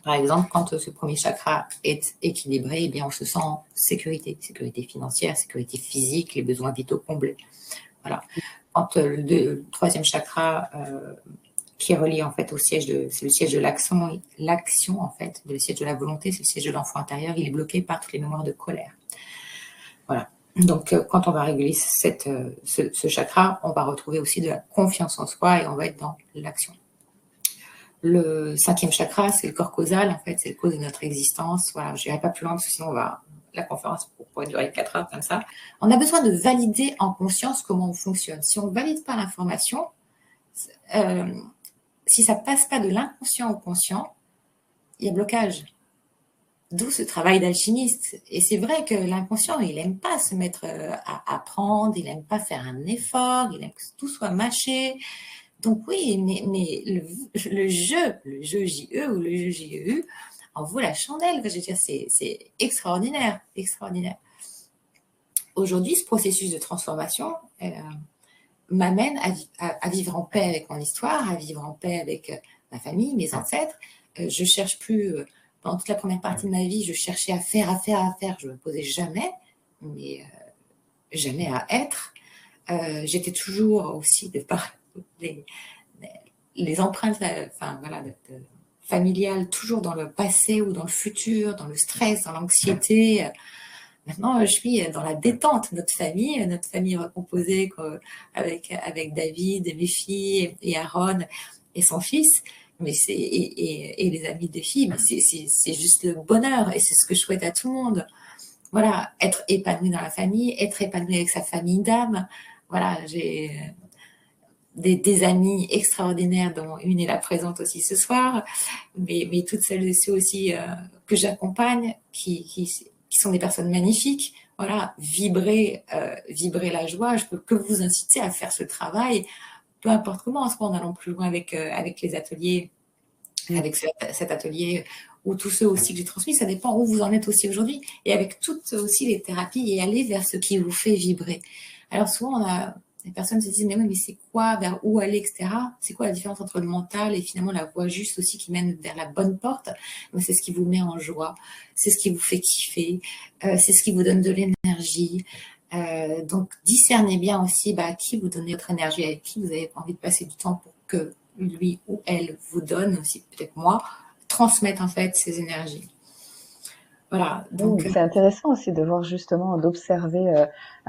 [SPEAKER 2] Par exemple, quand ce premier chakra est équilibré, eh bien, on se sent en sécurité, sécurité financière, sécurité physique, les besoins vitaux comblés. Voilà. Quand le troisième chakra qui est relié en fait au siège c'est le siège de l'action en fait, le siège de la volonté, c'est le siège de l'enfant intérieur, il est bloqué par toutes les mémoires de colère. Voilà. Donc, quand on va réguler ce chakra, on va retrouver aussi de la confiance en soi et on va être dans l'action. Le cinquième chakra, c'est le corps causal, en fait, c'est le cause de notre existence. Voilà, je n'irai pas plus loin parce que sinon la conférence pourrait durer 4 heures comme ça. On a besoin de valider en conscience comment on fonctionne. Si on ne valide pas l'information, si ça ne passe pas de l'inconscient au conscient, il y a blocage. D'où ce travail d'alchimiste. Et c'est vrai que l'inconscient, il n'aime pas se mettre à apprendre, il n'aime pas faire un effort, il aime que tout soit mâché. Donc oui, mais le jeu JE ou le jeu JEU en vaut la chandelle. Je veux dire, c'est extraordinaire, extraordinaire. Aujourd'hui, ce processus de transformation m'amène à vivre en paix avec mon histoire, à vivre en paix avec ma famille, mes ancêtres. Je cherche plus, pendant toute la première partie de ma vie, je cherchais à faire. Je ne me posais jamais, mais jamais à être. J'étais toujours aussi, de par les empreintes familiales, toujours dans le passé ou dans le futur, dans le stress, dans l'anxiété. Maintenant, je suis dans la détente. Notre famille recomposée avec David et mes filles et Aaron et son fils, et les amis des filles. Mais c'est juste le bonheur et c'est ce que je souhaite à tout le monde. Voilà, être épanoui dans la famille, être épanoui avec sa famille d'âme. Voilà, j'ai des amies extraordinaires, dont une est là présente aussi ce soir, mais toutes celles et ceux aussi que j'accompagne, qui sont des personnes magnifiques. Voilà, vibrer la joie. Je peux que vous inciter à faire ce travail, peu importe comment, en allant plus loin avec les ateliers, avec cet atelier ou tous ceux aussi que j'ai transmis, ça dépend où vous en êtes aussi aujourd'hui, et avec toutes aussi les thérapies, et aller vers ce qui vous fait vibrer. Alors souvent, les personnes se disent, mais oui, mais c'est quoi, vers où aller, etc. C'est quoi la différence entre le mental et finalement la voie juste aussi qui mène vers la bonne porte? C'est ce qui vous met en joie, c'est ce qui vous fait kiffer, c'est ce qui vous donne de l'énergie. Donc, discernez bien aussi à qui vous donnez votre énergie, avec qui vous avez envie de passer du temps pour que lui ou elle vous donne aussi, peut-être moi, transmettre en fait ces énergies. Voilà. Donc,
[SPEAKER 1] C'est intéressant aussi de voir justement, d'observer,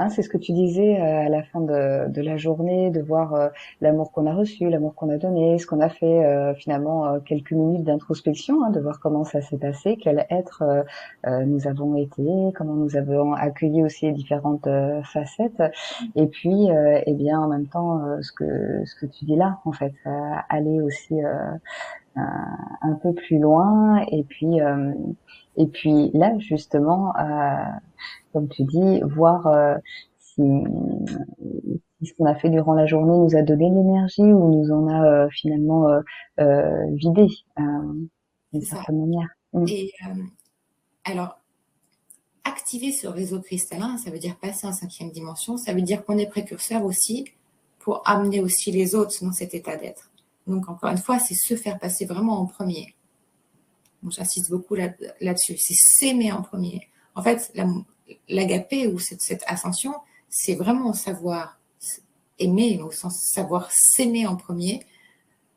[SPEAKER 1] c'est ce que tu disais à la fin de la journée, de voir l'amour qu'on a reçu, l'amour qu'on a donné, ce qu'on a fait, finalement quelques minutes d'introspection, de voir comment ça s'est passé, quel être nous avons été, comment nous avons accueilli aussi les différentes facettes, et puis eh bien en même temps ce que tu dis là, en fait, aller aussi un peu plus loin, et puis là, justement, comme tu dis, voir si, si ce qu'on a fait durant la journée nous a donné de l'énergie ou nous en a finalement vidé d'une
[SPEAKER 2] c'est ça.
[SPEAKER 1] certaine manière.
[SPEAKER 2] Et alors, activer ce réseau cristallin, ça veut dire passer en 5e dimension, ça veut dire qu'on est précurseur aussi pour amener aussi les autres dans cet état d'être. Donc, encore une fois, c'est se faire passer vraiment en premier. Donc, j'insiste beaucoup là-dessus. C'est s'aimer en premier. En fait, l'agapé ou cette ascension, c'est vraiment savoir aimer au sens savoir s'aimer en premier,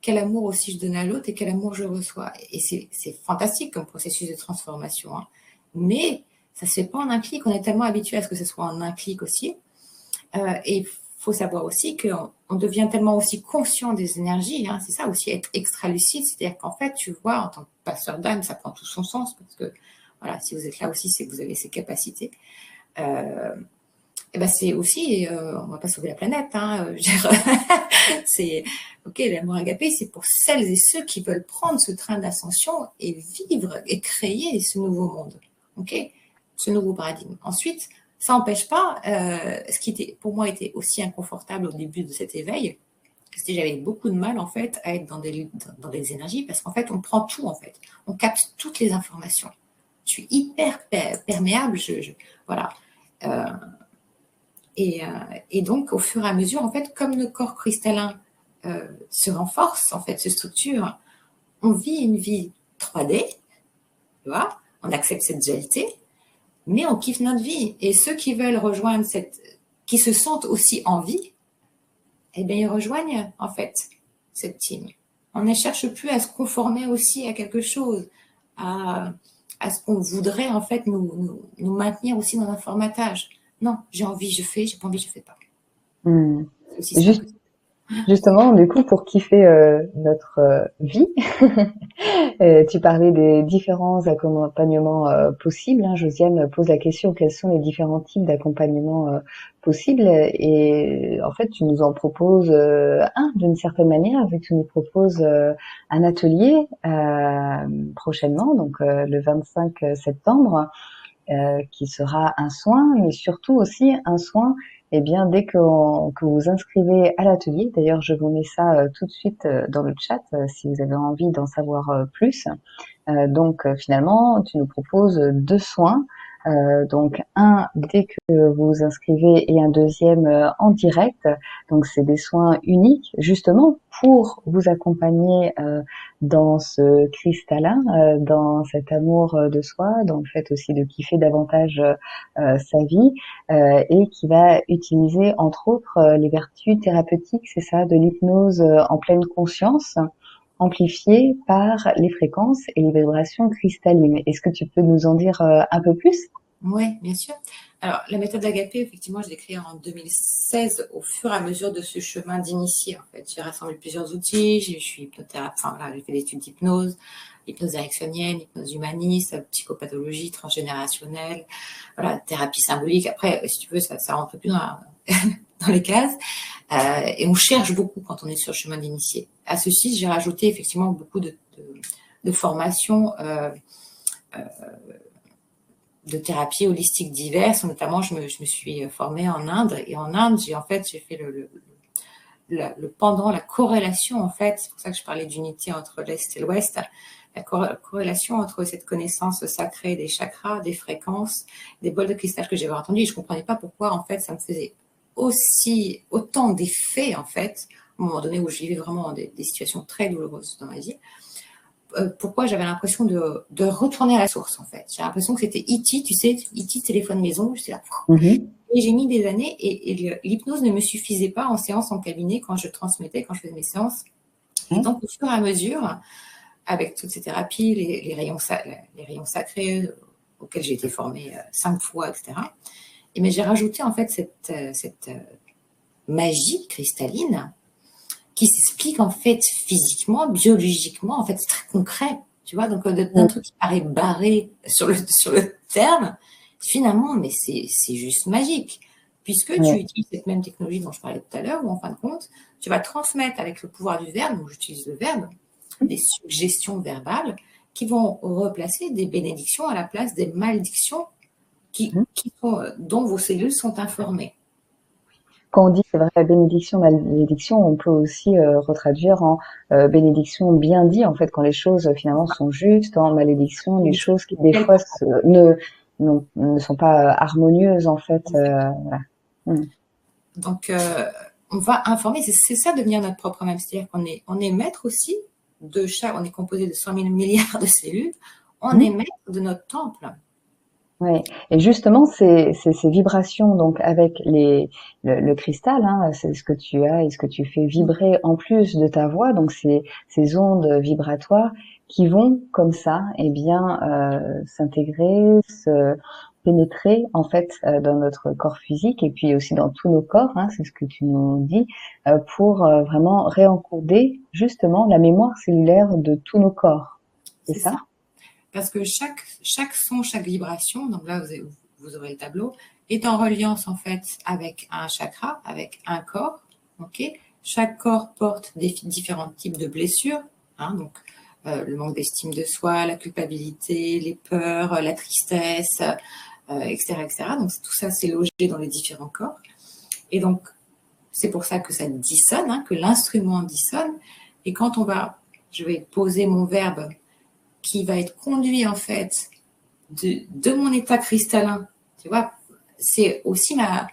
[SPEAKER 2] quel amour aussi je donne à l'autre et quel amour je reçois. Et c'est fantastique comme processus de transformation, hein. Mais ça ne se fait pas en un clic. On est tellement habitué à ce que ce soit en un clic aussi. Et il faut savoir aussi qu'on devient tellement aussi conscient des énergies, hein. C'est ça aussi, être extra lucide. C'est-à-dire qu'en fait, tu vois, en tant que passeur d'âme, ça prend tout son sens parce que, voilà, si vous êtes là aussi, c'est que vous avez ces capacités. Et ben c'est aussi, on va pas sauver la planète, hein, c'est ok, l'amour agapé, c'est pour celles et ceux qui veulent prendre ce train d'ascension et vivre et créer ce nouveau monde, ok, ce nouveau paradigme. Ensuite, ça n'empêche pas, ce qui était, pour moi était aussi inconfortable au début de cet éveil, c'était j'avais beaucoup de mal en fait à être dans des énergies parce qu'en fait on prend tout en fait, on capte toutes les informations. Je suis hyper perméable, voilà. Euh, et donc, au fur et à mesure, en fait, comme le corps cristallin se renforce, en fait, se structure, on vit une vie 3D, tu vois, on accepte cette dualité, mais on kiffe notre vie. Et ceux qui veulent rejoindre qui se sentent aussi en vie, eh bien, ils rejoignent, en fait, cette team. On ne cherche plus à se conformer aussi à quelque chose, à ce qu'on voudrait, en fait, nous maintenir aussi dans un formatage. Non, j'ai envie, je fais, j'ai pas envie, je fais pas.
[SPEAKER 1] Hmm.
[SPEAKER 2] C'est aussi
[SPEAKER 1] Juste,
[SPEAKER 2] simple.
[SPEAKER 1] justement, du coup, pour kiffer notre vie, tu parlais des différents accompagnements possibles, hein. Josiane pose la question, quels sont les différents types d'accompagnements possibles? Et en fait, tu nous en proposes un d'une certaine manière, vu que tu nous proposes un atelier prochainement, donc le 25 septembre, qui sera un soin, mais surtout aussi un soin, eh bien, dès que vous vous inscrivez à l'atelier. D'ailleurs, je vous mets ça tout de suite dans le chat si vous avez envie d'en savoir plus. Donc, finalement, tu nous proposes deux soins. Donc, un dès que vous vous inscrivez et un deuxième en direct. Donc, c'est des soins uniques, justement, pour vous accompagner dans ce cristallin, dans cet amour de soi, dans le fait aussi de kiffer davantage sa vie, et qui va utiliser, entre autres, les vertus thérapeutiques, c'est ça, de l'hypnose en pleine conscience, amplifiée par les fréquences et les vibrations cristallines. Est-ce que tu peux nous en dire un peu plus?
[SPEAKER 2] Oui, bien sûr. Alors, la méthode Agapé, effectivement, je l'ai créée en 2016 au fur et à mesure de ce chemin d'initié. En fait, j'ai rassemblé plusieurs outils. Je suis hypnothérapeute, enfin, voilà, j'ai fait des études d'hypnose, hypnose ericksonienne, hypnose humaniste, psychopathologie transgénérationnelle, voilà, thérapie symbolique. Après, si tu veux, ça rentre plus dans les cases. Et on cherche beaucoup quand on est sur le chemin d'initié. À ceci, j'ai rajouté effectivement beaucoup de formations de thérapies holistiques diverses. Notamment, je me suis formée en Inde. Et en Inde, j'ai fait le pendant, la corrélation, en fait. C'est pour ça que je parlais d'unité entre l'Est et l'Ouest. La corrélation entre cette connaissance sacrée des chakras, des fréquences, des bols de cristal que j'avais entendu. Et je ne comprenais pas pourquoi, en fait, ça me faisait autant d'effets, en fait, à un moment donné où je vivais vraiment des situations très douloureuses dans ma vie. Pourquoi j'avais l'impression de retourner à la source, en fait. J'ai l'impression que c'était E.T., tu sais, E.T. téléphone maison, j'étais là. Et j'ai mis des années et l'hypnose ne me suffisait pas en séance, en cabinet, quand je transmettais, quand je faisais mes séances. Et donc, au fur et à mesure, avec toutes ces thérapies, les rayons sacrés auxquels j'ai été formée 5 fois, etc., et mais j'ai rajouté en fait cette magie cristalline qui s'explique en fait physiquement, biologiquement, en fait c'est très concret, tu vois, donc d'un truc qui paraît barré sur le terme, finalement, mais c'est juste magique, puisque tu utilises cette même technologie dont je parlais tout à l'heure, où en fin de compte, tu vas transmettre avec le pouvoir du verbe, donc j'utilise le verbe, des suggestions verbales qui vont replacer des bénédictions à la place des malédictions dont vos cellules sont informées.
[SPEAKER 1] Quand on dit, c'est vrai, bénédiction, malédiction, on peut aussi retraduire en bénédiction bien dit, en fait, quand les choses finalement sont justes, en malédiction, les choses qui des fois ne sont pas harmonieuses, en fait. Voilà.
[SPEAKER 2] Donc, on va informer, c'est ça devenir notre propre même, c'est-à-dire on est maître aussi on est composé de 100 000 milliards de cellules, on est maître de notre temple.
[SPEAKER 1] Oui, et justement, ces vibrations, donc avec le cristal, hein, c'est ce que tu as et ce que tu fais vibrer en plus de ta voix, donc ces ondes vibratoires qui vont comme ça, eh bien, s'intégrer, se pénétrer en fait dans notre corps physique et puis aussi dans tous nos corps, hein, c'est ce que tu nous dis, pour vraiment réencoder justement la mémoire cellulaire de tous nos corps. C'est
[SPEAKER 2] C'est
[SPEAKER 1] ça?
[SPEAKER 2] ça. Parce que chaque son, chaque vibration, donc là vous aurez le tableau, est en reliance en fait avec un chakra, avec un corps. Ok. Chaque corps porte des différents types de blessures, hein, donc le manque d'estime de soi, la culpabilité, les peurs, la tristesse, etc., etc. Donc tout ça c'est logé dans les différents corps. Et donc c'est pour ça que ça dissonne, hein, que l'instrument dissonne. Et quand je vais poser mon verbe qui va être conduit en fait de mon état cristallin, tu vois, c'est aussi la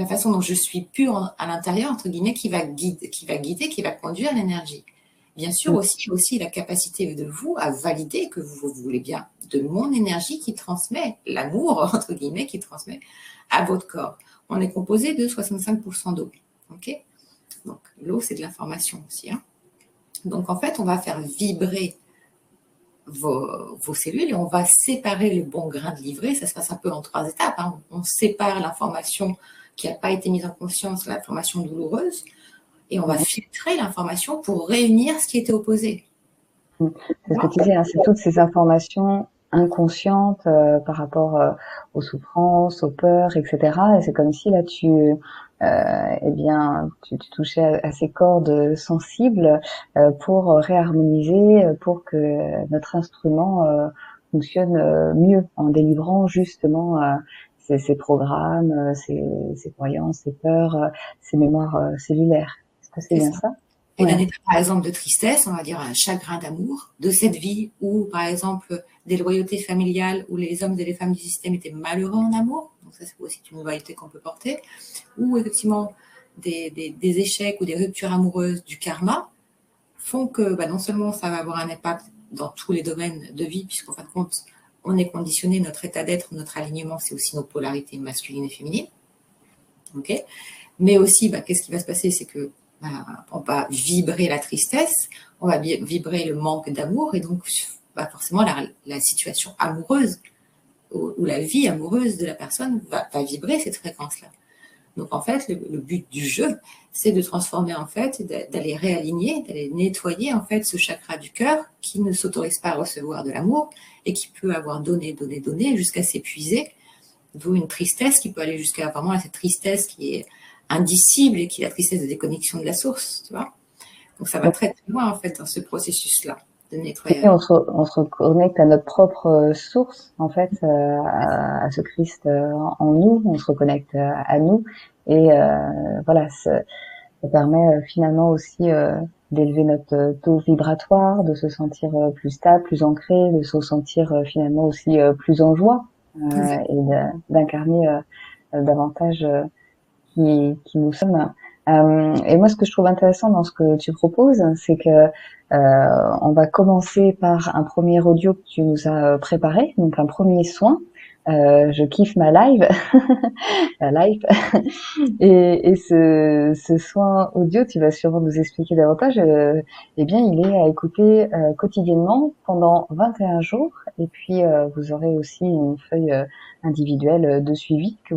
[SPEAKER 2] façon dont je suis pure à l'intérieur, entre guillemets, qui va guider, qui va conduire l'énergie. Bien sûr, aussi la capacité de vous à valider que vous voulez bien de mon énergie qui transmet l'amour, entre guillemets, qui transmet à votre corps. On est composé de 65% d'eau. Ok. Donc, l'eau, c'est de l'information aussi. Hein. Donc, en fait, on va faire vibrer vos cellules et on va séparer le bon grain de livret. Ça se passe un peu en 3 étapes. Hein. On sépare l'information qui n'a pas été mise en conscience, l'information douloureuse, et on va filtrer l'information pour réunir ce qui était opposé.
[SPEAKER 1] C'est ce que tu disais, hein, c'est toutes ces informations inconscientes par rapport aux souffrances, aux peurs, etc. Et c'est comme si là eh bien, tu touchais à ces cordes sensibles pour réharmoniser, pour que notre instrument fonctionne mieux en délivrant justement ces programmes, ces croyances, ces peurs, ces mémoires cellulaires. Est-ce que c'est
[SPEAKER 2] C'est
[SPEAKER 1] bien
[SPEAKER 2] ça.
[SPEAKER 1] ça?
[SPEAKER 2] Et d'un
[SPEAKER 1] Ouais.
[SPEAKER 2] état, par exemple, de tristesse, on va dire un chagrin d'amour de cette vie, ou par exemple des loyautés familiales où les hommes et les femmes du système étaient malheureux en amour. Donc ça, c'est aussi une loyauté qu'on peut porter. Ou effectivement des échecs ou des ruptures amoureuses du karma font que non seulement ça va avoir un impact dans tous les domaines de vie, puisqu'en fin de compte, on est conditionné, notre état d'être, notre alignement, c'est aussi nos polarités masculines et féminines. Okay. Mais aussi, qu'est-ce qui va se passer, c'est que on va vibrer la tristesse, on va vibrer le manque d'amour, et donc forcément la situation amoureuse ou la vie amoureuse de la personne va vibrer cette fréquence-là. Donc en fait, le but du jeu, c'est de transformer en fait, d'aller réaligner, d'aller nettoyer en fait ce chakra du cœur qui ne s'autorise pas à recevoir de l'amour et qui peut avoir donné jusqu'à s'épuiser, d'où une tristesse qui peut aller jusqu'à vraiment cette tristesse qui est indicible et qui est la tristesse de déconnexion de la source, tu vois. Donc ça va très très loin en fait dans ce processus-là de
[SPEAKER 1] Oui,
[SPEAKER 2] nettoyage.
[SPEAKER 1] on se reconnecte à notre propre source, en fait, à ce Christ en nous. On se reconnecte à nous. Et voilà, ça permet finalement aussi d'élever notre taux vibratoire, de se sentir plus stable, plus ancré, de se sentir finalement aussi plus en joie et d'incarner davantage qui nous sommes. Et moi, ce que je trouve intéressant dans ce que tu proposes, c'est que on va commencer par un premier audio que tu nous as préparé, donc un premier soin. Je kiffe ma live, la live. Et ce soin audio, tu vas sûrement nous expliquer davantage. Eh bien, il est à écouter quotidiennement pendant 21 jours. Et puis, vous aurez aussi une feuille individuelle de suivi que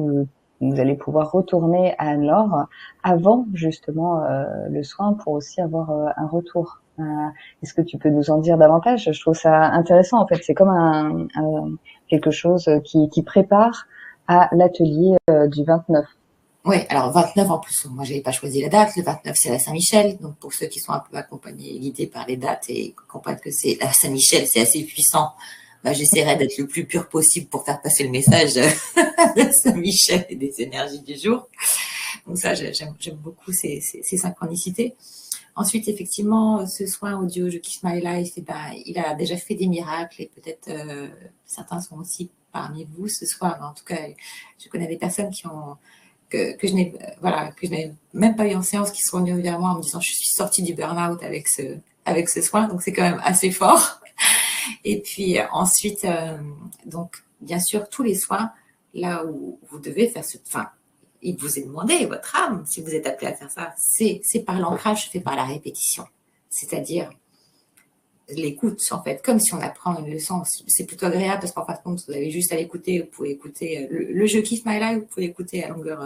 [SPEAKER 1] vous allez pouvoir retourner à Anne-Laure avant justement le soin pour aussi avoir un retour. Est-ce que tu peux nous en dire davantage? Je trouve ça intéressant en fait. C'est comme quelque chose qui prépare à l'atelier du 29.
[SPEAKER 2] Oui, alors 29 en plus, moi j'avais pas choisi la date, le 29 c'est la Saint-Michel, donc pour ceux qui sont un peu accompagnés et guidés par les dates et comprennent que c'est la Saint-Michel, c'est assez puissant, j'essaierai d'être le plus pur possible pour faire passer le message de Saint-Michel et des énergies du jour. Donc ça, j'aime beaucoup ces synchronicités. Ensuite, effectivement, ce soin audio Je kiffe my life, il a déjà fait des miracles et peut-être certains sont aussi parmi vous ce soir. En tout cas, je connais des personnes que je n'ai même pas eu en séance, qui sont venues vers moi en me disant je suis sortie du burn-out avec ce soin, donc c'est quand même assez fort. Et puis ensuite, donc bien sûr, tous les soins, là où vous devez faire enfin, il vous est demandé, votre âme, si vous êtes appelé à faire ça, c'est par l'ancrage fait par la répétition. C'est-à-dire l'écoute, en fait, comme si on apprend une leçon. C'est plutôt agréable parce qu'en fin de compte, vous avez juste à l'écouter. Vous pouvez écouter le jeu Kiss My Life, vous pouvez l'écouter à longueur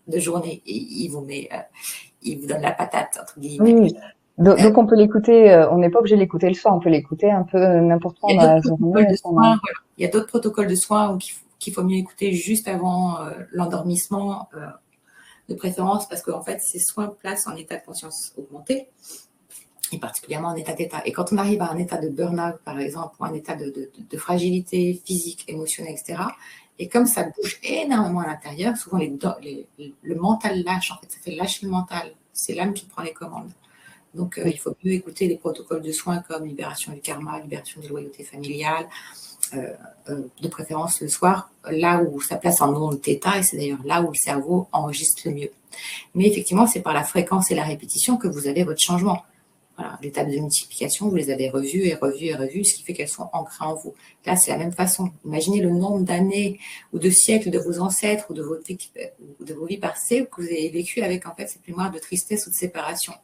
[SPEAKER 2] de journée et il vous donne la patate, entre
[SPEAKER 1] Oui,
[SPEAKER 2] guillemets.
[SPEAKER 1] oui. Donc on peut l'écouter, on n'est pas obligé de l'écouter le soir, on peut l'écouter un peu n'importe quand
[SPEAKER 2] Il y
[SPEAKER 1] dans
[SPEAKER 2] a d'autres
[SPEAKER 1] la journée
[SPEAKER 2] protocoles de
[SPEAKER 1] pendant.
[SPEAKER 2] soins, voilà. Il y a d'autres protocoles de soins qu'il faut mieux écouter juste avant l'endormissement, de préférence, parce qu'en fait, ces soins placent en état de conscience augmenté, et particulièrement en état d'état. Et quand on arrive à un état de burn-out, par exemple, ou un état de fragilité physique, émotionnelle, etc., et comme ça bouge énormément à l'intérieur, souvent le mental lâche, en fait, ça fait lâcher le mental. C'est l'âme qui prend les commandes. Donc, il faut mieux écouter les protocoles de soins comme libération du karma, libération des loyautés familiales, de préférence le soir, là où ça place en onde θ, et c'est d'ailleurs là où le cerveau enregistre le mieux. Mais effectivement, c'est par la fréquence et la répétition que vous avez votre changement. Voilà, les tables de multiplication, vous les avez revues et revues et revues, ce qui fait qu'elles sont ancrées en vous. Là, c'est la même façon. Imaginez le nombre d'années ou de siècles de vos ancêtres ou de vos vies passées que vous avez vécu avec en fait cette mémoire de tristesse ou de séparation,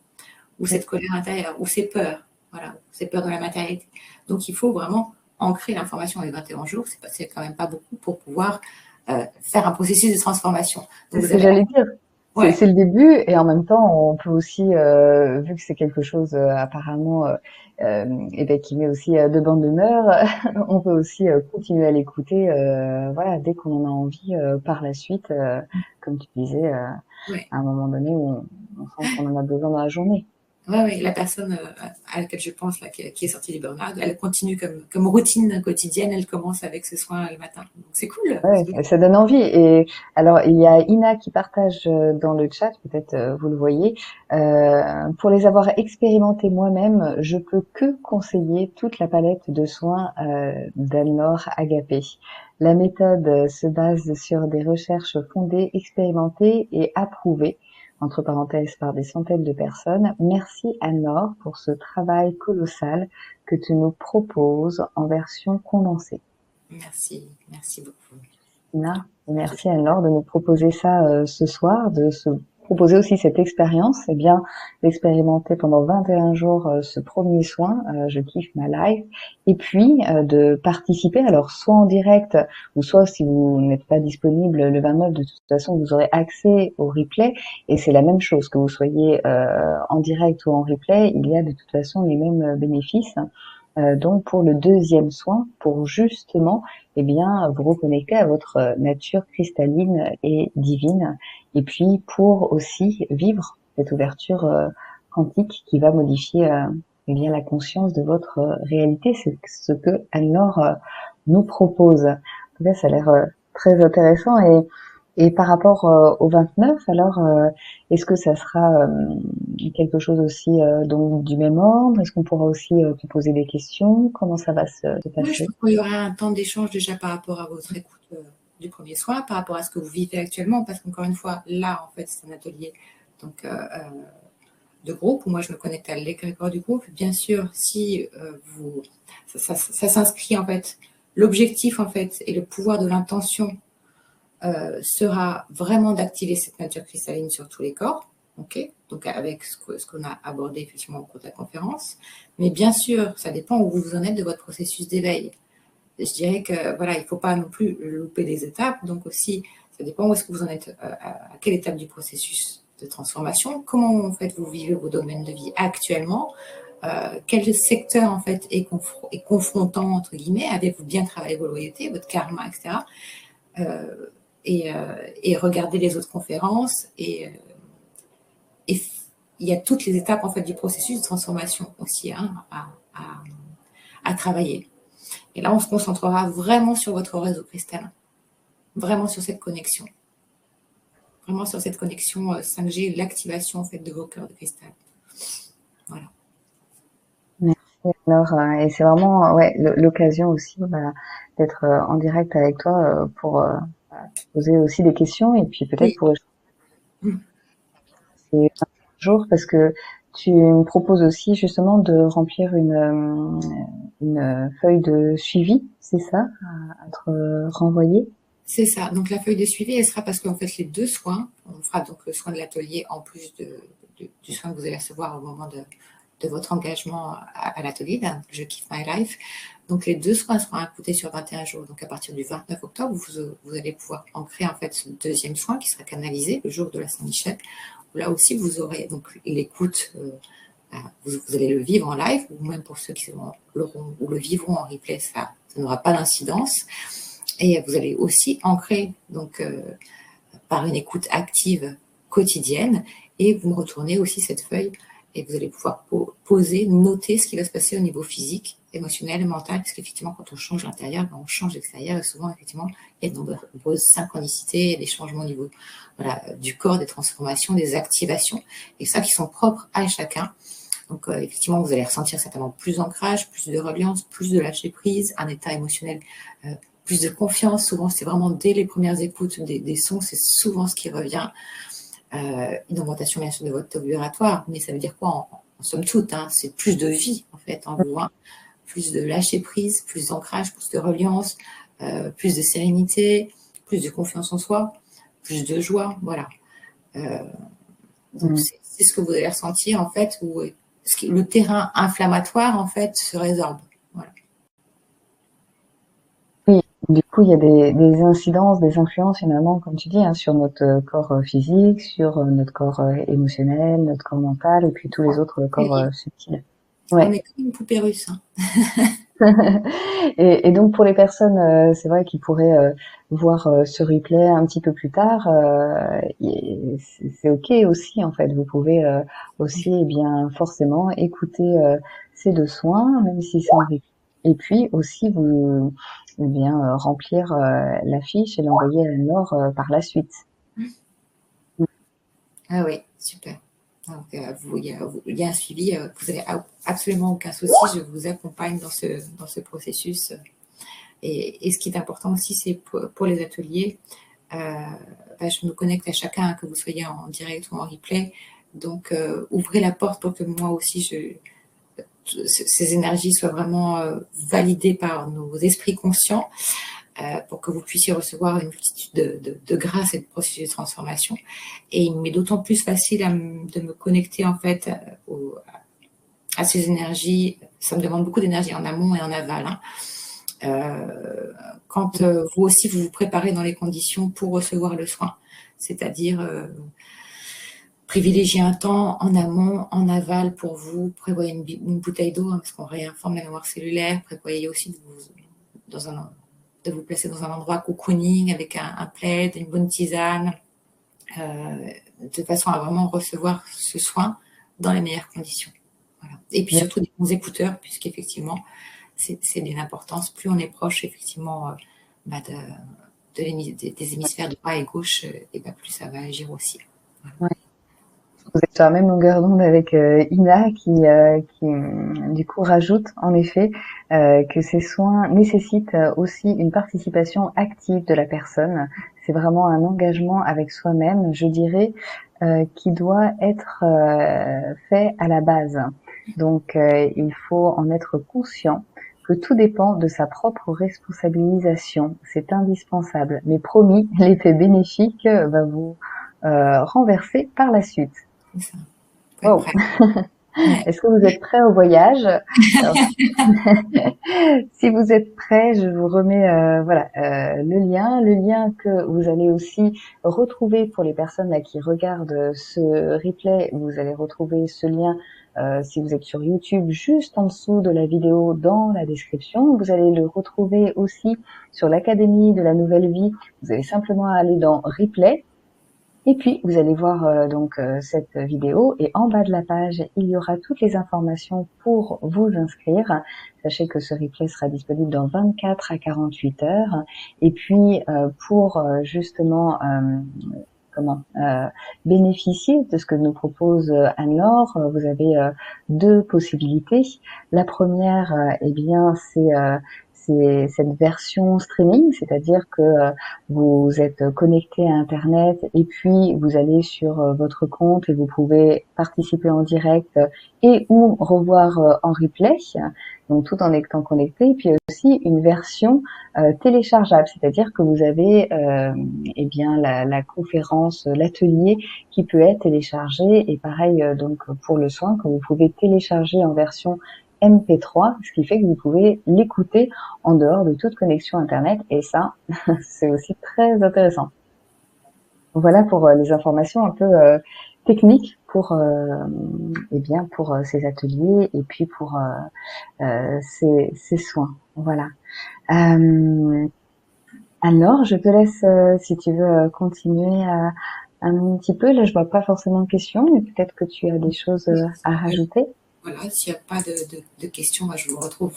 [SPEAKER 2] ou cette colère intérieure, ou ces peurs, voilà, ces peurs de la matérialité. Donc, il faut vraiment ancrer l'information les 21 jours. C'est quand même pas beaucoup pour pouvoir faire un processus de transformation.
[SPEAKER 1] C'est
[SPEAKER 2] Donc,
[SPEAKER 1] ce
[SPEAKER 2] vous
[SPEAKER 1] que
[SPEAKER 2] avez,
[SPEAKER 1] j'allais dire.
[SPEAKER 2] ouais,
[SPEAKER 1] C'est le début et en même temps, on peut aussi, vu que c'est quelque chose apparemment et ben, qui met aussi de bonne humeur, on peut aussi continuer à l'écouter, voilà, dès qu'on en a envie par la suite, comme tu disais,
[SPEAKER 2] ouais.
[SPEAKER 1] à un moment donné où on sent qu'on en a besoin dans la journée.
[SPEAKER 2] Ouais, ouais, la personne à laquelle je pense, là, qui est sortie du burn-out, elle continue comme routine quotidienne, elle commence avec ce soin le matin. Donc c'est cool.
[SPEAKER 1] Ouais, ça donne envie. Et alors, il y a Ina qui partage dans le chat, peut-être vous le voyez, pour les avoir expérimentés moi-même, je peux que conseiller toute la palette de soins d'Anne-Laure Agapé. La méthode se base sur des recherches fondées, expérimentées et approuvées, entre parenthèses, par des centaines de personnes. Merci Anne-Laure pour ce travail colossal que tu nous proposes en version condensée.
[SPEAKER 2] Merci, merci beaucoup.
[SPEAKER 1] Ina, et merci Anne-Laure de nous proposer ça ce soir, de se proposer aussi cette expérience, et bien d'expérimenter pendant 21 jours ce premier soin, je kiffe ma life, et puis de participer, alors soit en direct, ou soit si vous n'êtes pas disponible le 29, de toute façon vous aurez accès au replay, et c'est la même chose, que vous soyez en direct ou en replay, il y a de toute façon les mêmes bénéfices. Donc pour le deuxième soin, pour justement eh bien vous reconnecter à votre nature cristalline et divine, et puis pour aussi vivre cette ouverture quantique qui va modifier eh bien la conscience de votre réalité. C'est ce que Anne-Laure nous propose. En tout cas, ça a l'air très intéressant. Et par rapport au 29, alors est-ce que ça sera quelque chose aussi donc du même ordre? Est-ce qu'on pourra aussi te poser des questions? Comment ça va se
[SPEAKER 2] Oui, je
[SPEAKER 1] passer?
[SPEAKER 2] pense qu'il y aura un temps d'échange déjà par rapport à votre écoute du premier soin, par rapport à ce que vous vivez actuellement, parce qu'encore une fois, là, en fait, c'est un atelier donc, de groupe où moi, je me connecte à l'égrégore du groupe. Bien sûr, si ça s'inscrit, en fait, l'objectif, en fait, et le pouvoir de l'intention sera vraiment d'activer cette nature cristalline sur tous les corps, ok, donc avec ce qu'on a abordé effectivement au cours de la conférence. Mais bien sûr, ça dépend où vous en êtes de votre processus d'éveil. Je dirais que voilà, il ne faut pas non plus louper des étapes. Donc aussi, ça dépend où est-ce que vous en êtes, à quelle étape du processus de transformation, comment en fait vous vivez vos domaines de vie actuellement, quel secteur en fait est confrontant entre guillemets, avez-vous bien travaillé vos loyautés, votre karma, etc. Et regarder les autres conférences et il y a toutes les étapes en fait du processus de transformation aussi à travailler. Et là, on se concentrera vraiment sur votre réseau cristallin, vraiment sur cette connexion, vraiment sur cette connexion 5G, l'activation en fait de vos cœurs de cristal. Voilà.
[SPEAKER 1] Merci alors, et c'est vraiment ouais l'occasion aussi bah, d'être en direct avec toi pour poser aussi des questions et puis peut-être
[SPEAKER 2] Oui.
[SPEAKER 1] pour ces 20 jours parce que tu me proposes aussi justement de remplir une feuille de suivi, c'est ça, à être renvoyée?
[SPEAKER 2] C'est ça. Donc la feuille de suivi, elle sera parce qu'en fait les deux soins, on fera donc le soin de l'atelier en plus du soin que vous allez recevoir au moment de votre engagement à l'atelier, Je kiffe my life. Donc les deux soins seront écoutés sur 21 jours. Donc à partir du 29 octobre, vous allez pouvoir ancrer en fait ce deuxième soin qui sera canalisé le jour de la Saint-Michel. Là aussi, vous aurez donc l'écoute, vous allez le vivre en live, ou même pour ceux qui l'auront ou le vivront en replay, ça n'aura pas d'incidence. Et vous allez aussi ancrer donc par une écoute active quotidienne, et vous me retournez aussi cette feuille et vous allez pouvoir poser, noter ce qui va se passer au niveau physique, émotionnel, mental, parce qu'effectivement quand on change l'intérieur, on change l'extérieur, et souvent effectivement il y a de nombreuses synchronicités, des changements au niveau du corps, des transformations, des activations, et ça qui sont propres à chacun. Donc effectivement vous allez ressentir certainement plus d'ancrage, plus de reliance, plus de lâcher prise, un état émotionnel plus de confiance. Souvent, c'est vraiment dès les premières écoutes des sons, c'est souvent ce qui revient. Une augmentation, bien sûr, de votre taux vibratoire, mais ça veut dire quoi en somme toute, c'est plus de vie, en fait, en vous, plus de lâcher prise, plus d'ancrage, plus de reliance, plus de sérénité, plus de confiance en soi, plus de joie, voilà. Donc, c'est ce que vous allez ressentir, en fait, où le terrain inflammatoire, en fait, se résorbe. Voilà.
[SPEAKER 1] Oui, du coup, il y a des incidences, des influences finalement, comme tu dis, sur notre corps physique, sur notre corps émotionnel, notre corps mental, et puis tous les autres corps subtils. Ouais.
[SPEAKER 2] On est comme une poupée russe.
[SPEAKER 1] Et donc pour les personnes, c'est vrai qu'ils pourraient voir ce replay un petit peu plus tard, c'est ok aussi en fait. Vous pouvez aussi, eh bien, forcément écouter ces deux soins, même si c'est en replay. Et puis aussi vous, eh bien, remplir la fiche et l'envoyer à Laure par la suite.
[SPEAKER 2] Ah oui, super. Donc, il y a un suivi, vous n'avez absolument aucun souci, je vous accompagne dans ce processus. Et ce qui est important aussi, c'est pour les ateliers, je me connecte à chacun, que vous soyez en direct ou en replay. Donc, ouvrez la porte pour que moi aussi, ces énergies soient vraiment validées par nos esprits conscients, pour que vous puissiez recevoir une multitude de grâces et de processus de transformation. Et il m'est d'autant plus facile de me connecter en fait à ces énergies. Ça me demande beaucoup d'énergie en amont et en aval. Quand vous aussi vous vous préparez dans les conditions pour recevoir le soin, c'est-à-dire privilégier un temps en amont, en aval pour vous, prévoyez une bouteille d'eau, parce qu'on réinforme la mémoire cellulaire, prévoyez aussi de vous placer dans un endroit cocooning avec un plaid, une bonne tisane, de façon à vraiment recevoir ce soin dans les meilleures conditions. Voilà. Et puis surtout des bons écouteurs, puisqu'effectivement, c'est d'une importance. Plus on est proche, effectivement, des hémisphères droit et gauche, et plus ça va agir aussi. Voilà.
[SPEAKER 1] Ouais. Vous êtes sur la même longueur d'onde avec Ina qui du coup rajoute en effet que ces soins nécessitent aussi une participation active de la personne. C'est vraiment un engagement avec soi-même, je dirais, qui doit être fait à la base. Donc il faut en être conscient que tout dépend de sa propre responsabilisation. C'est indispensable. Mais promis, l'effet bénéfique va vous renverser par la suite. Wow. Ouais. Est-ce que vous êtes prêts au voyage? Alors, si vous êtes prêts, je vous remets le lien que vous allez aussi retrouver pour les personnes là qui regardent ce replay. Vous allez retrouver ce lien si vous êtes sur YouTube juste en dessous de la vidéo dans la description. Vous allez le retrouver aussi sur l'Académie de la Nouvelle Vie. Vous allez simplement aller dans replay. Et puis, vous allez voir cette vidéo et en bas de la page, il y aura toutes les informations pour vous inscrire. Sachez que ce replay sera disponible dans 24 à 48 heures. Et puis, pour justement bénéficier de ce que nous propose Anne-Laure, vous avez deux possibilités. La première, c'est cette version streaming, c'est-à-dire que vous êtes connecté à Internet et puis vous allez sur votre compte et vous pouvez participer en direct et ou revoir en replay, donc tout en étant connecté. Et puis aussi une version téléchargeable, c'est-à-dire que vous avez eh bien la conférence, l'atelier qui peut être téléchargé et pareil donc pour le soin que vous pouvez télécharger en version MP3, ce qui fait que vous pouvez l'écouter en dehors de toute connexion Internet et ça, c'est aussi très intéressant. Voilà pour les informations un peu techniques pour eh bien pour ces ateliers et puis pour ces soins. Voilà. Alors, je te laisse si tu veux continuer un petit peu. Là, je vois pas forcément de questions, mais peut-être que tu as des choses à rajouter.
[SPEAKER 2] Voilà, s'il n'y a pas de questions, moi je vous retrouve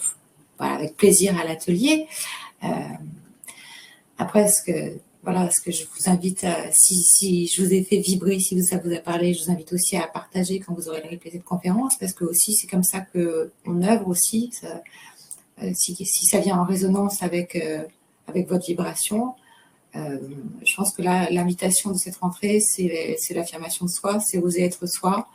[SPEAKER 2] voilà, avec plaisir à l'atelier. Après, ce que je vous invite à, si je vous ai fait vibrer, si ça vous a parlé, je vous invite aussi à partager quand vous aurez le replay de cette conférence, parce que aussi c'est comme ça qu'on œuvre aussi. Si ça vient en résonance avec votre vibration, je pense que là, l'invitation de cette rentrée, c'est l'affirmation de soi, c'est oser être soi,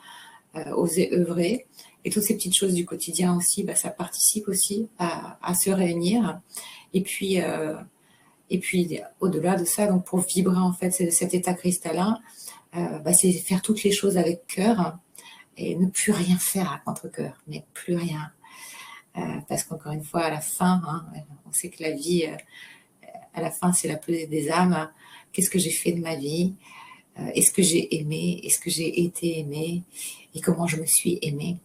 [SPEAKER 2] oser œuvrer. Et toutes ces petites choses du quotidien aussi, ça participe aussi à se réunir. Et puis au-delà de ça, donc pour vibrer en fait cet état cristallin, c'est faire toutes les choses avec cœur et ne plus rien faire à contre-cœur, mais plus rien. Parce qu'encore une fois, à la fin, on sait que la vie, à la fin, c'est la pesée des âmes. Qu'est-ce que j'ai fait de ma vie? Est-ce que j'ai aimé? Est-ce que j'ai été aimée? Et comment je me suis aimée?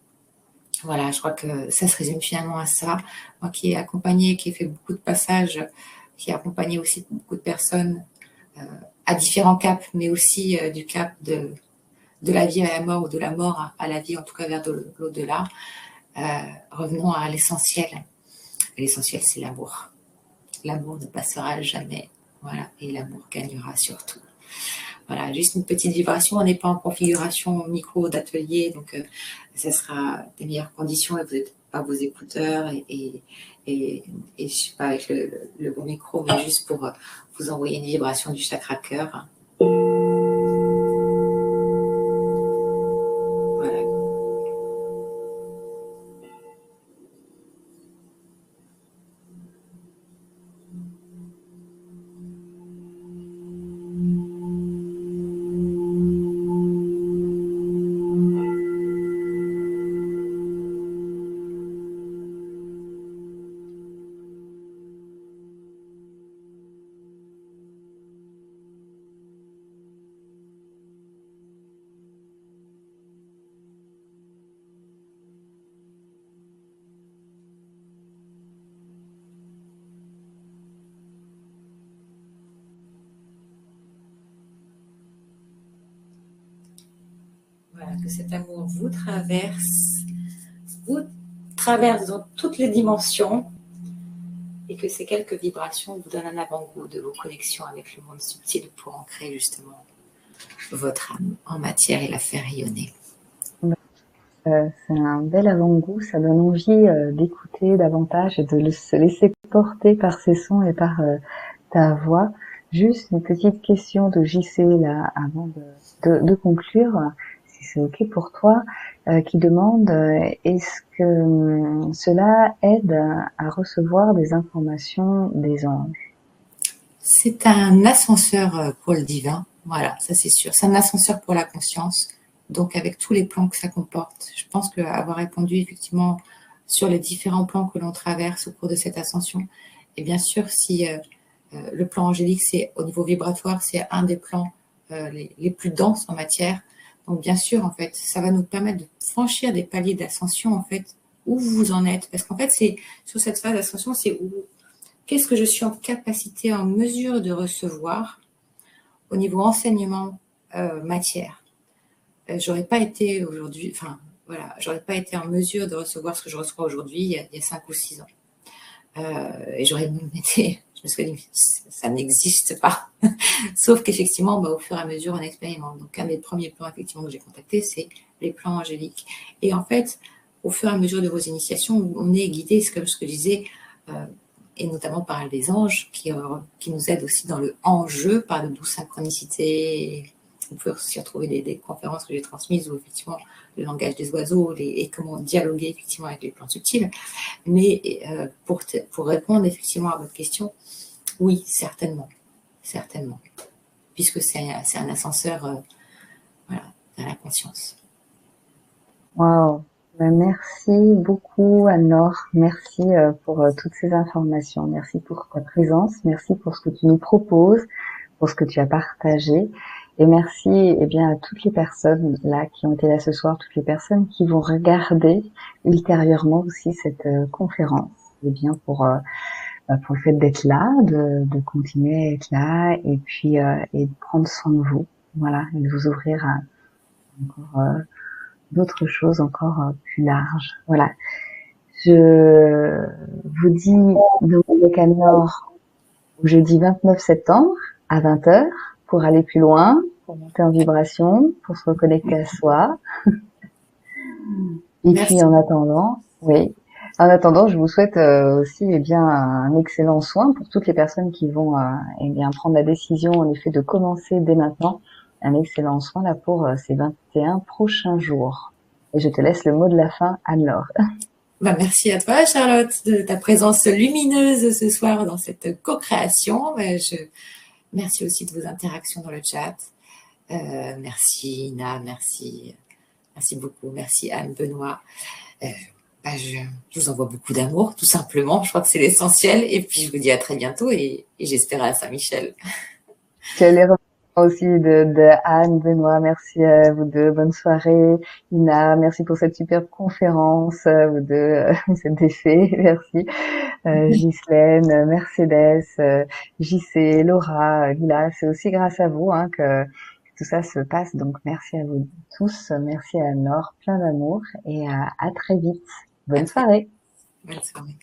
[SPEAKER 2] Voilà, je crois que ça se résume finalement à ça. Moi qui ai accompagné, qui ai fait beaucoup de passages, qui ai accompagné aussi beaucoup de personnes à différents caps, mais aussi du cap de la vie à la mort ou de la mort à la vie, en tout cas vers l'au-delà. Revenons à l'essentiel. L'essentiel, c'est l'amour. L'amour ne passera jamais. Voilà, et l'amour gagnera surtout. Voilà, juste une petite vibration. On n'est pas en configuration micro d'atelier, donc ça sera des meilleures conditions et vous n'êtes pas vos écouteurs et je sais pas avec le bon micro, mais juste pour vous envoyer une vibration du chakra cœur. Voilà. Voilà, que cet amour vous traverse dans toutes les dimensions et que ces quelques vibrations vous donnent un avant-goût de vos connexions avec le monde subtil pour ancrer justement votre âme en matière et la faire rayonner.
[SPEAKER 1] C'est un bel avant-goût, ça donne envie d'écouter davantage et de se laisser porter par ces sons et par ta voix. Juste une petite question de JC là avant de conclure, si c'est ok pour toi, qui demande est-ce que cela aide à recevoir des informations des anges?
[SPEAKER 2] C'est un ascenseur pour le divin, voilà, ça c'est sûr. C'est un ascenseur pour la conscience, donc avec tous les plans que ça comporte. Je pense qu'avoir répondu effectivement sur les différents plans que l'on traverse au cours de cette ascension, et bien sûr si le plan angélique, c'est au niveau vibratoire, c'est un des plans les plus denses en matière. Donc bien sûr, en fait, ça va nous permettre de franchir des paliers d'ascension, en fait, où vous en êtes. Parce qu'en fait, c'est sur cette phase d'ascension, c'est où qu'est-ce que je suis en capacité, en mesure de recevoir au niveau enseignement matière. J'aurais pas été aujourd'hui, enfin voilà, j'aurais pas été en mesure de recevoir ce que je reçois aujourd'hui il y a 5 ou 6 ans. Et j'aurais même été, je me suis dit, ça n'existe pas. Sauf qu'effectivement, au fur et à mesure, on expérimente. Donc, un des premiers plans, effectivement, que j'ai contacté, c'est les plans angéliques. Et en fait, au fur et à mesure de vos initiations, on est guidé, c'est comme ce que je disais, et notamment par les anges qui nous aident aussi dans le enjeu par de douce synchronicité. Vous pouvez aussi retrouver des conférences que j'ai transmises où effectivement le langage des oiseaux et comment dialoguer effectivement avec les plantes subtiles. Mais pour répondre effectivement à votre question, oui, certainement, certainement, puisque c'est un ascenseur voilà, vers la conscience.
[SPEAKER 1] Wow. Ben, merci beaucoup, Anne-Laure. Merci pour toutes ces informations. Merci pour ta présence. Merci pour ce que tu nous proposes, pour ce que tu as partagé. Et merci eh bien à toutes les personnes là qui ont été là ce soir, toutes les personnes qui vont regarder ultérieurement aussi cette conférence. Eh bien pour le fait d'être là, de continuer à être là et puis et de prendre soin de vous. Voilà, et de vous ouvrir à encore d'autres choses encore plus larges. Voilà. Je vous dis donc avec Anne-Laure jeudi 29 septembre à 20h pour aller plus loin, pour monter en vibration, pour se reconnecter à soi. Et
[SPEAKER 2] Merci.
[SPEAKER 1] puis en attendant, oui, en attendant, je vous souhaite aussi eh bien un excellent soin pour toutes les personnes qui vont eh bien prendre la décision en effet de commencer dès maintenant. Un excellent soin là pour ces 21 prochains jours. Et je te laisse le mot de la fin, Anne-Laure.
[SPEAKER 2] Bah, merci à toi, Charlotte, de ta présence lumineuse ce soir dans cette co-création. Merci aussi de vos interactions dans le chat. Merci, Ina, merci beaucoup. Merci, Anne, Benoît. Je vous envoie beaucoup d'amour, tout simplement. Je crois que c'est l'essentiel. Et puis, je vous dis à très bientôt et j'espère à Saint-Michel.
[SPEAKER 1] Les aussi de Anne, Benoît, merci à vous deux, bonne soirée. Ina, merci pour cette superbe conférence, vous deux, cet effet, merci. Ghislaine, Mercedes, JC, Laura, Lila, c'est aussi grâce à vous hein, que tout ça se passe, donc merci à vous tous, merci à Anne-Laure, plein d'amour et à très vite. Bonne soirée.
[SPEAKER 2] Bonne soirée.